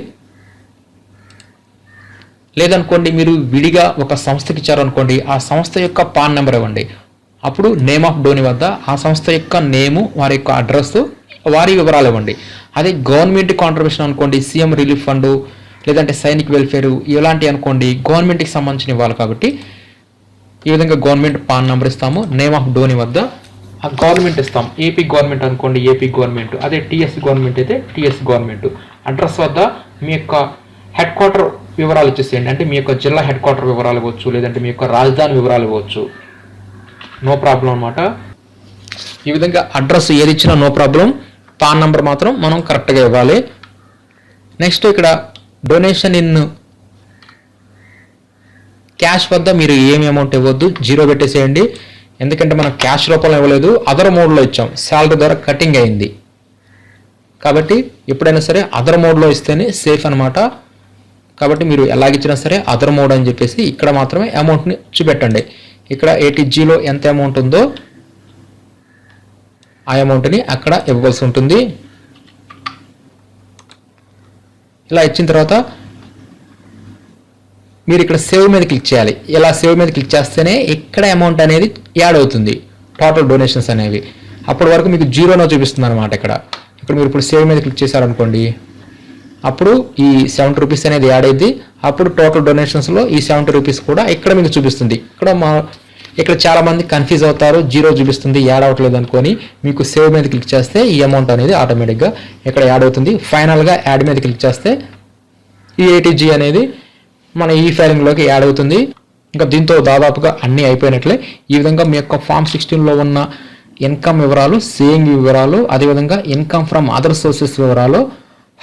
లేదనుకోండి మీరు విడిగా ఒక సంస్థకి ఇచ్చారనుకోండి, ఆ సంస్థ యొక్క పాన్ నెంబర్ ఇవ్వండి. అప్పుడు నేమ్ ఆఫ్ డోనీ వద్ద ఆ సంస్థ యొక్క నేము, వారి యొక్క అడ్రస్, వారి వివరాలు ఇవ్వండి. అదే గవర్నమెంట్ కాంట్రిబ్యూషన్ అనుకోండి, సీఎం రిలీఫ్ ఫండ్ లేదంటే సైనిక్ వెల్ఫేర్ ఇలాంటివి అనుకోండి, గవర్నమెంట్కి సంబంధించిన ఇవ్వాలి కాబట్టి ఈ విధంగా గవర్నమెంట్ పాన్ నెంబర్ ఇస్తాము. నేమ్ ఆఫ్ డోనీ వద్ద ఆ గవర్నమెంట్ ఇస్తాం. ఏపీ గవర్నమెంట్ అనుకోండి, ఏపీ గవర్నమెంట్. అదే టీఎస్ గవర్నమెంట్ అయితే టీఎస్ గవర్నమెంట్. అడ్రస్ వద్ద మీ యొక్క హెడ్ క్వార్టర్ వివరాలు ఇచ్చేసేయండి. అంటే మీ యొక్క జిల్లా హెడ్ క్వార్టర్ వివరాలు ఇవ్వచ్చు, లేదంటే మీ యొక్క రాజధాని వివరాలు ఇవ్వచ్చు, నో ప్రాబ్లం అనమాట. ఈ విధంగా అడ్రస్ ఏది ఇచ్చినా నో ప్రాబ్లం, పాన్ నెంబర్ మాత్రం మనం కరెక్ట్గా ఇవ్వాలి. నెక్స్ట్ ఇక్కడ డొనేషన్ ఇన్ క్యాష్ వద్ద మీరు ఏమి అమౌంట్ ఇవ్వద్దు, 0 పెట్టేసేయండి. ఎందుకంటే మనం క్యాష్ రూపంలో ఇవ్వలేదు, అదర్ మోడ్లో ఇచ్చాం, శాలరీ ద్వారా కటింగ్ అయింది కాబట్టి ఎప్పుడైనా సరే అదర్ మోడ్లో ఇస్తేనే సేఫ్ అనమాట. కాబట్టి మీరు ఎలాగిచ్చినా సరే అదర్ మోడ్ అని చెప్పేసి ఇక్కడ మాత్రమే అమౌంట్ని చూపెట్టండి. ఇక్కడ 80Gలో ఎంత అమౌంట్ ఉందో ఆ అమౌంట్ని అక్కడ ఇవ్వవలసి ఉంటుంది. ఇలా ఇచ్చిన తర్వాత మీరు ఇక్కడ సేవ్ మీద క్లిక్ చేయాలి. ఇలా సేవ్ మీద క్లిక్ చేస్తేనే ఇక్కడ అమౌంట్ అనేది యాడ్ అవుతుంది, టోటల్ డొనేషన్స్ అనేవి. అప్పటి వరకు మీకు 0 చూపిస్తుంది అనమాట. ఇక్కడ మీరు ఇప్పుడు సేవ్ మీద క్లిక్ చేశారనుకోండి, అప్పుడు ఈ 70 రూపీస్ అనేది యాడ్ అయింది. అప్పుడు టోటల్ డొనేషన్స్లో ఈ 70 రూపీస్ కూడా ఇక్కడ మీకు చూపిస్తుంది. ఇక్కడ చాలా మంది కన్ఫ్యూజ్ అవుతారు, 0 చూపిస్తుంది యాడ్ అవ్వట్లేదు అనుకొని. మీకు సేవ్ మీద క్లిక్ చేస్తే ఈ అమౌంట్ అనేది ఆటోమేటిక్గా ఇక్కడ యాడ్ అవుతుంది. ఫైనల్గా యాడ్ మీద క్లిక్ చేస్తే ఈ 80G అనేది మన ఈ ఫైలింగ్లోకి యాడ్ అవుతుంది. ఇంకా దీంతో దాదాపుగా అన్నీ అయిపోయినట్లే. ఈ విధంగా మీ యొక్క ఫామ్ 16లో ఉన్న ఇన్కమ్ వివరాలు, సేవింగ్ వివరాలు, అదేవిధంగా ఇన్కమ్ ఫ్రమ్ అదర్ సోర్సెస్ వివరాలు,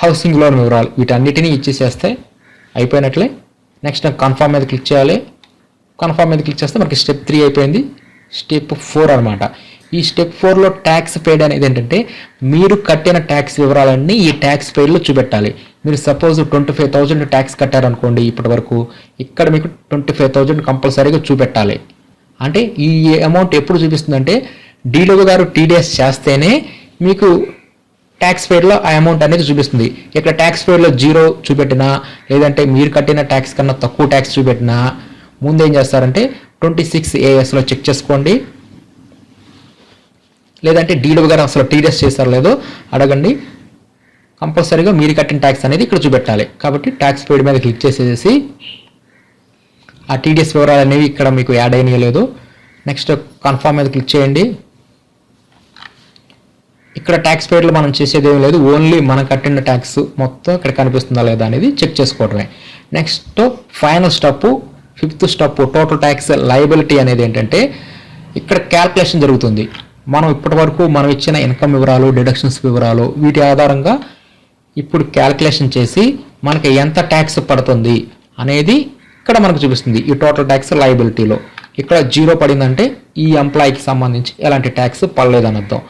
హౌసింగ్ లోన్ వివరాలు వీటన్నిటినీ ఇచ్చేసేస్తే అయిపోయినట్లే. నెక్స్ట్ కన్ఫర్మ్ మీద క్లిక్ చేయాలి. కన్ఫర్మ్ మీద క్లిక్ చేస్తే మనకి స్టెప్ 3 అయిపోయింది. స్టెప్ 4 అనమాట. ఈ స్టెప్ 4లో ట్యాక్స్ పెయిడ్ అనేది ఏంటంటే మీరు కట్టిన ట్యాక్స్ వివరాలన్నీ ఈ ట్యాక్స్ పెయిడ్లో చూపెట్టాలి. మీరు సపోజ్ 25,000 ట్యాక్స్ కట్టారనుకోండి ఇప్పటి వరకు, ఇక్కడ మీకు 25,000 కంపల్సరీగా చూపెట్టాలి. అంటే ఈ అమౌంట్ ఎప్పుడు చూపిస్తుందంటే డీడీఓ గారు TDS చేస్తేనే మీకు ట్యాక్స్ పెయిడ్లో ఆ అమౌంట్ అనేది చూపిస్తుంది. ఇక్కడ ట్యాక్స్ పెయిడ్లో 0 చూపెట్టినా, లేదంటే మీరు కట్టిన ట్యాక్స్ కన్నా తక్కువ ట్యాక్స్ చూపెట్టినా ముందు ఏం చేస్తారంటే 26ASలో చెక్ చేసుకోండి. లేదంటే డీడీఓ గారు అసలు TDS చేస్తారో లేదో అడగండి. కంపల్సరీగా మీరు కట్టిన ట్యాక్స్ అనేది ఇక్కడ చూపెట్టాలి. కాబట్టి ట్యాక్స్ పెయిడ్ మీద క్లిక్ చేసేసి ఆ TDS వివరాలు అనేవి ఇక్కడ మీకు యాడ్ అయినలేదు. నెక్స్ట్ కన్ఫర్మ్ మీద క్లిక్ చేయండి. ఇక్కడ ట్యాక్స్ పెయిడ్లో మనం చేసేది ఏం లేదు, ఓన్లీ మనం కట్టిన ట్యాక్స్ మొత్తం ఇక్కడ కనిపిస్తుందా లేదా అనేది చెక్ చేసుకోవడమే. Next final step, 5th step total tax liability అనేది ఏంటంటే ఇక్కడ క్యాల్కులేషన్ జరుగుతుంది. మనం ఇప్పటి వరకు మనం ఇచ్చిన ఇన్కమ్ వివరాలు, డిడక్షన్స్ వివరాలు వీటి ఆధారంగా ఇప్పుడు క్యాల్కులేషన్ చేసి మనకి ఎంత ట్యాక్స్ పడుతుంది అనేది ఇక్కడ మనకు చూపిస్తుంది. ఈ టోటల్ ట్యాక్స్ లయబిలిటీలో ఇక్కడ 0 పడిందంటే ఈ ఎంప్లాయీకి సంబంధించి ఎలాంటి ట్యాక్స్ పడలేదని అర్థం.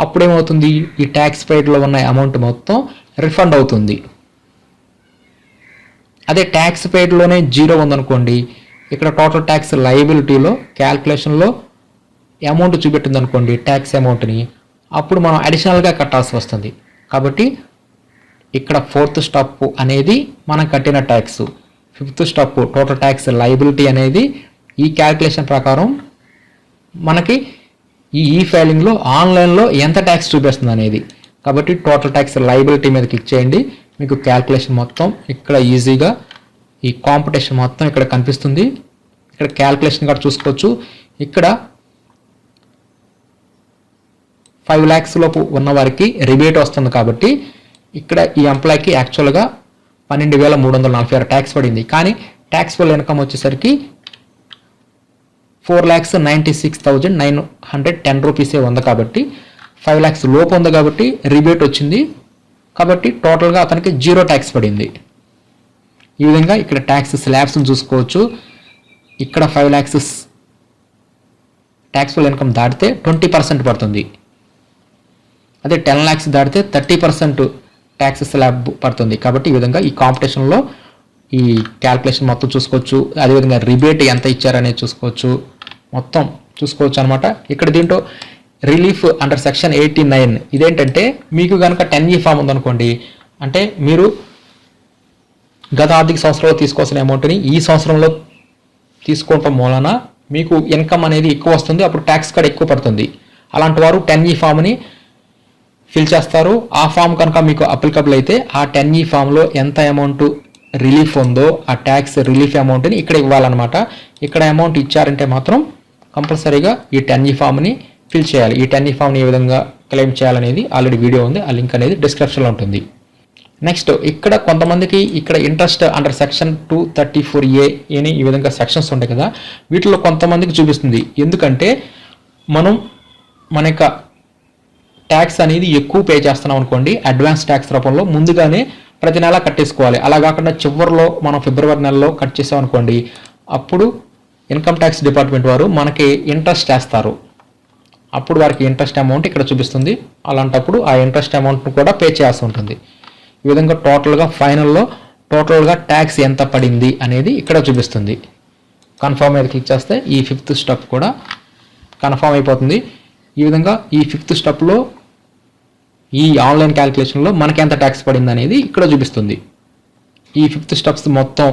అప్పుడేమవుతుంది, ఈ ట్యాక్స్ పెయిడ్లో ఉన్న అమౌంట్ మొత్తం రిఫండ్ అవుతుంది. అదే ట్యాక్స్ పెయిడ్లోనే 0 ఉందనుకోండి, ఇక్కడ టోటల్ ట్యాక్స్ లయబిలిటీలో క్యాల్కులేషన్లో అమౌంట్ చూపెట్టింది అనుకోండి, ట్యాక్స్ అమౌంట్ని, అప్పుడు మనం అడిషనల్గా కట్టాల్సి వస్తుంది. కాబట్టి ఇక్కడ 4th స్టెప్ అనేది మనం కట్టిన tax, 5th step total tax liability అనేది ఈ క్యాల్కులేషన్ ప్రకారం మనకి ఈ ఫైలింగ్లో ఆన్లైన్లో ఎంత ట్యాక్స్ చూపిస్తుంది అనేది. కాబట్టి టోటల్ ట్యాక్స్ లయబిలిటీ మీద క్లిక్ చేయండి, మీకు క్యాల్కులేషన్ మొత్తం ఇక్కడ ఈజీగా ఈ కాంపిటీషన్ మొత్తం ఇక్కడ కనిపిస్తుంది. ఇక్కడ క్యాల్కులేషన్ కూడా చూసుకోవచ్చు. ఇక్కడ 5 lakhs లోపు ఉన్న వారికి రిబేట్ వస్తుంది. కాబట్టి ఇక్కడ ఈ ఎంప్లాయ్కి యాక్చువల్గా 12,346 ట్యాక్స్ పడింది. కానీ ట్యాక్స్ఫుల్ ఇన్కమ్ వచ్చేసరికి 4,96,910 రూపీసే ఉంది. కాబట్టి 5 lakhs లోపు ఉంది కాబట్టి రిబేట్ వచ్చింది. కాబట్టి టోటల్గా అతనికి 0 ట్యాక్స్ పడింది. ఈ విధంగా ఇక్కడ ట్యాక్స్ స్లాబ్స్ని చూసుకోవచ్చు. ఇక్కడ 5 lakhs ట్యాక్స్ఫుల్ ఇన్కమ్ దాటితే 20% పడుతుంది. అదే 10 lakhs దాటితే 30% ట్యాక్స్ స్లాబ్ పడుతుంది. కాబట్టి ఈ విధంగా ఈ కాంపిటీషన్లో ఈ క్యాల్కులేషన్ మొత్తం చూసుకోవచ్చు. అదేవిధంగా రిబేట్ ఎంత ఇచ్చారనేది చూసుకోవచ్చు, మొత్తం చూసుకోవచ్చు అనమాట. ఇక్కడ దీంట్లో రిలీఫ్ అండర్ సెక్షన్ 89 ఇదేంటంటే, మీకు కనుక 10E ఫామ్ ఉందనుకోండి, అంటే మీరు గత ఆర్థిక సంవత్సరంలో తీసుకోవాల్సిన అమౌంట్ని ఈ సంవత్సరంలో తీసుకోవటం మూలన మీకు ఇన్కమ్ అనేది ఎక్కువ వస్తుంది, అప్పుడు ట్యాక్స్ కూడా ఎక్కువ పడుతుంది. అలాంటి వారు 10E ఫామ్ని ఫిల్ చేస్తారు. ఆ ఫామ్ కనుక మీకు అప్లికబుల్ అయితే ఆ 10E ఫామ్లో ఎంత అమౌంట్ రిలీఫ్ ఉందో ఆ ట్యాక్స్ రిలీఫ్ అమౌంట్ని ఇక్కడ ఇవ్వాలన్నమాట. ఇక్కడ అమౌంట్ ఇచ్చారంటే మాత్రం కంపల్సరీగా ఈ 10E ఫామ్ని ఫిల్ చేయాలి. ఈ 10E ఫామ్ని ఏ విధంగా క్లెయిమ్ చేయాలనేది ఆల్రెడీ వీడియో ఉంది, ఆ లింక్ అనేది డిస్క్రిప్షన్లో ఉంటుంది. నెక్స్ట్ ఇక్కడ కొంతమందికి ఇక్కడ ఇంట్రెస్ట్ అండర్ సెక్షన్ 234A అని ఈ విధంగా సెక్షన్స్ ఉంటాయి కదా, వీటిలో కొంతమందికి చూపిస్తుంది. ఎందుకంటే మన యొక్క ట్యాక్స్ అనేది ఎక్కువ పే చేస్తున్నాం అనుకోండి, అడ్వాన్స్ ట్యాక్స్ రూపంలో ముందుగానే ప్రతి నెల కట్టేసుకోవాలి. అలా కాకుండా చివరిలో మనం ఫిబ్రవరి నెలలో కట్ చేసాం అనుకోండి, అప్పుడు ఇన్కమ్ ట్యాక్స్ డిపార్ట్మెంట్ వారు మనకి ఇంట్రెస్ట్ వేస్తారు. అప్పుడు వారికి ఇంట్రెస్ట్ అమౌంట్ ఇక్కడ చూపిస్తుంది. అలాంటప్పుడు ఆ ఇంట్రెస్ట్ అమౌంట్ను కూడా పే చేయాల్సి ఉంటుంది. ఈ విధంగా టోటల్గా ఫైనల్లో టోటల్గా ట్యాక్స్ ఎంత పడింది అనేది ఇక్కడ చూపిస్తుంది. కన్ఫర్మ్ మీద క్లిక్ చేస్తే ఈ 5th స్టెప్ కూడా కన్ఫర్మ్ అయిపోతుంది. ఈ విధంగా ఈ 5th స్టెప్లో ఈ ఆన్లైన్ క్యాలిక్యులేషన్లో మనకి ఎంత ట్యాక్స్ పడింది అనేది ఇక్కడ చూపిస్తుంది. ఈ 5th స్టెప్స్ మొత్తం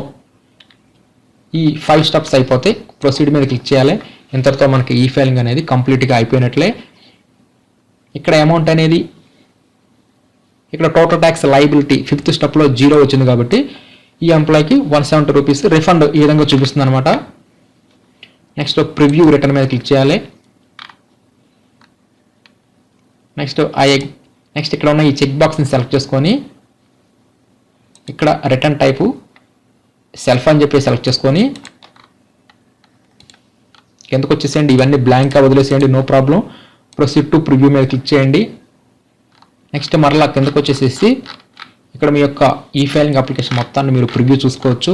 ఈ 5 స్టెప్స్ అయిపోతే ప్రొసీడ్ మీద క్లిక్ చేయాలి. ఇంతటితో మనకి ఈ ఫైలింగ్ అనేది కంప్లీట్గా అయిపోయినట్లే. ఇక్కడ అమౌంట్ అనేది ఇక్కడ టోటల్ ట్యాక్స్ లయబిలిటీ 5th స్టెప్లో 0 వచ్చింది కాబట్టి ఈ ఎంప్లాయ్కి 170 రూపీస్ రిఫండ్ ఈ విధంగా చూపిస్తుంది అనమాట. నెక్స్ట్ ప్రివ్యూ రిటర్న్ మీద క్లిక్ చేయాలి. నెక్స్ట్ ఇక్కడ ఉన్న ఈ చెక్ బాక్స్ని సెలెక్ట్ చేసుకొని ఇక్కడ రిటర్న్ టైపు సెల్ఫ్ అని చెప్పి సెలెక్ట్ చేసుకొని కిందకు వచ్చేసేయండి. ఇవన్నీ బ్లాంక్గా వదిలేసేయండి, no problem. Proceed to preview మీద క్లిక్ చేయండి. నెక్స్ట్ మరలా కిందకు వచ్చేసేసి ఇక్కడ మీ యొక్క ఈ ఫైలింగ్ అప్లికేషన్ మొత్తాన్ని మీరు ప్రివ్యూ చూసుకోవచ్చు.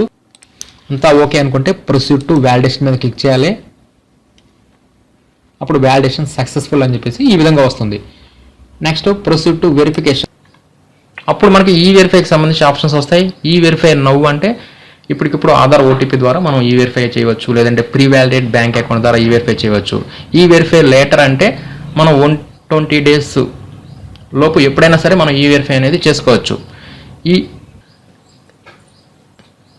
అంతా ఓకే అనుకుంటే ప్రొసీడ్ టు వ్యాలిడేషన్ మీద క్లిక్ చేయాలి. అప్పుడు వ్యాలిడేషన్ సక్సెస్ఫుల్ అని చెప్పేసి ఈ విధంగా వస్తుంది. Next proceed to verification. అప్పుడు మనకి ఈ వెరిఫైకి సంబంధించి ఆప్షన్స్ వస్తాయి. ఈ వెరిఫై నవ్వు అంటే ఇప్పటికిప్పుడు ఆధార్ ఓటీపీ ద్వారా మనం ఈ వెరిఫై చేయవచ్చు, లేదంటే ప్రీ వ్యాలిడేట్ బ్యాంక్ అకౌంట్ ద్వారా ఈ వెరిఫై చేయవచ్చు. ఈ వెరిఫై లేటర్ అంటే మనం 120 days లోపు ఎప్పుడైనా సరే మనం ఈ వెరిఫై అనేది చేసుకోవచ్చు. ఈ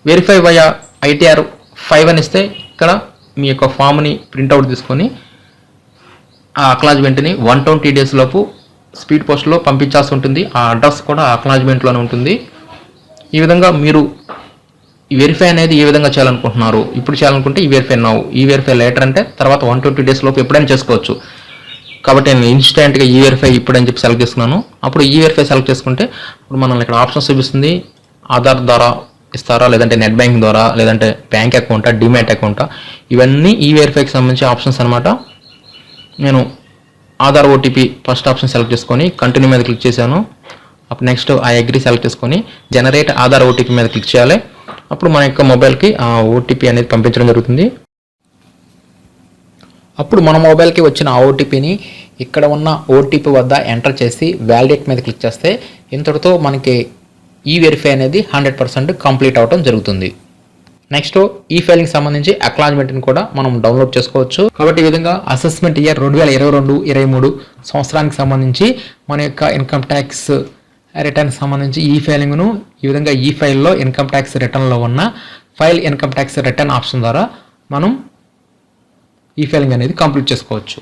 వెరిఫై వయా ITR 5 అని ఇస్తే ఇక్కడ మీ యొక్క ఫామ్ని ప్రింట్అవుట్ తీసుకొని ఆ అక్నాలజ్మెంట్ని 120 days లోపు స్పీడ్ పోస్ట్లో పంపించాల్సి ఉంటుంది. ఆ అడ్రస్ కూడా ఆ అక్నాలజ్మెంట్లోనే ఉంటుంది. ఈ విధంగా మీరు ఈ వెరిఫై అనేది ఏ విధంగా చేయాలనుకుంటున్నారు, ఇప్పుడు చేయాలనుకుంటే ఈ వెరిఫై నౌ, ఈ వెరిఫై లేటర్ అంటే తర్వాత 120 days లోపు ఎప్పుడైనా చేసుకోవచ్చు. కాబట్టి నేను ఇన్స్టెంట్గా ఈ వెరిఫై ఇప్పుడు అని చెప్పి సెలెక్ట్ చేసుకున్నాను. అప్పుడు ఈ వెరిఫై సెలెక్ట్ చేసుకుంటే ఇప్పుడు మనల్ని ఇక్కడ ఆప్షన్స్ చూపిస్తుంది. ఆధార్ ద్వారా ఇస్తారా, లేదంటే నెట్ బ్యాంకింగ్ ద్వారా, లేదంటే బ్యాంక్ అకౌంటా, డిమాట్ అకౌంటా, ఇవన్నీ ఈ వెరిఫైకి సంబంధించి ఆప్షన్స్ అనమాట. నేను Aadhaar OTP first option select చేసుకొని కంటిన్యూ మీద క్లిక్ చేశాను. అప్పుడు నెక్స్ట్ ఐ అగ్రీ సెలెక్ట్ చేసుకొని జనరేట్ ఆధార్ ఓటీపీ మీద క్లిక్ చేయాలి. అప్పుడు మన యొక్క మొబైల్కి ఆ ఓటీపీ అనేది పంపించడం జరుగుతుంది. అప్పుడు మన మొబైల్కి వచ్చిన ఆ ఓటీపీని ఇక్కడ ఉన్న ఓటీపీ వద్ద ఎంటర్ చేసి వ్యాలిడేట్ మీద క్లిక్ చేస్తే ఇంతటితో మనకి ఈ వెరిఫై అనేది 100% కంప్లీట్ అవడం జరుగుతుంది. నెక్స్ట్ ఈ ఫైలింగ్ సంబంధించి అక్నాలెడ్జ్మెంట్ని కూడా మనం డౌన్లోడ్ చేసుకోవచ్చు. కాబట్టి ఈ విధంగా అసెస్మెంట్ ఇయర్ 2022-23 సంవత్సరానికి సంబంధించి మన యొక్క ఇన్కమ్ ట్యాక్స్ రిటర్న్ సంబంధించి ఈ ఫైలింగ్ను ఈ విధంగా ఈ ఫైల్లో ఇన్కమ్ ట్యాక్స్ రిటర్న్లో ఉన్న file income tax return option ద్వారా మనం ఈ ఫైలింగ్ అనేది కంప్లీట్ చేసుకోవచ్చు.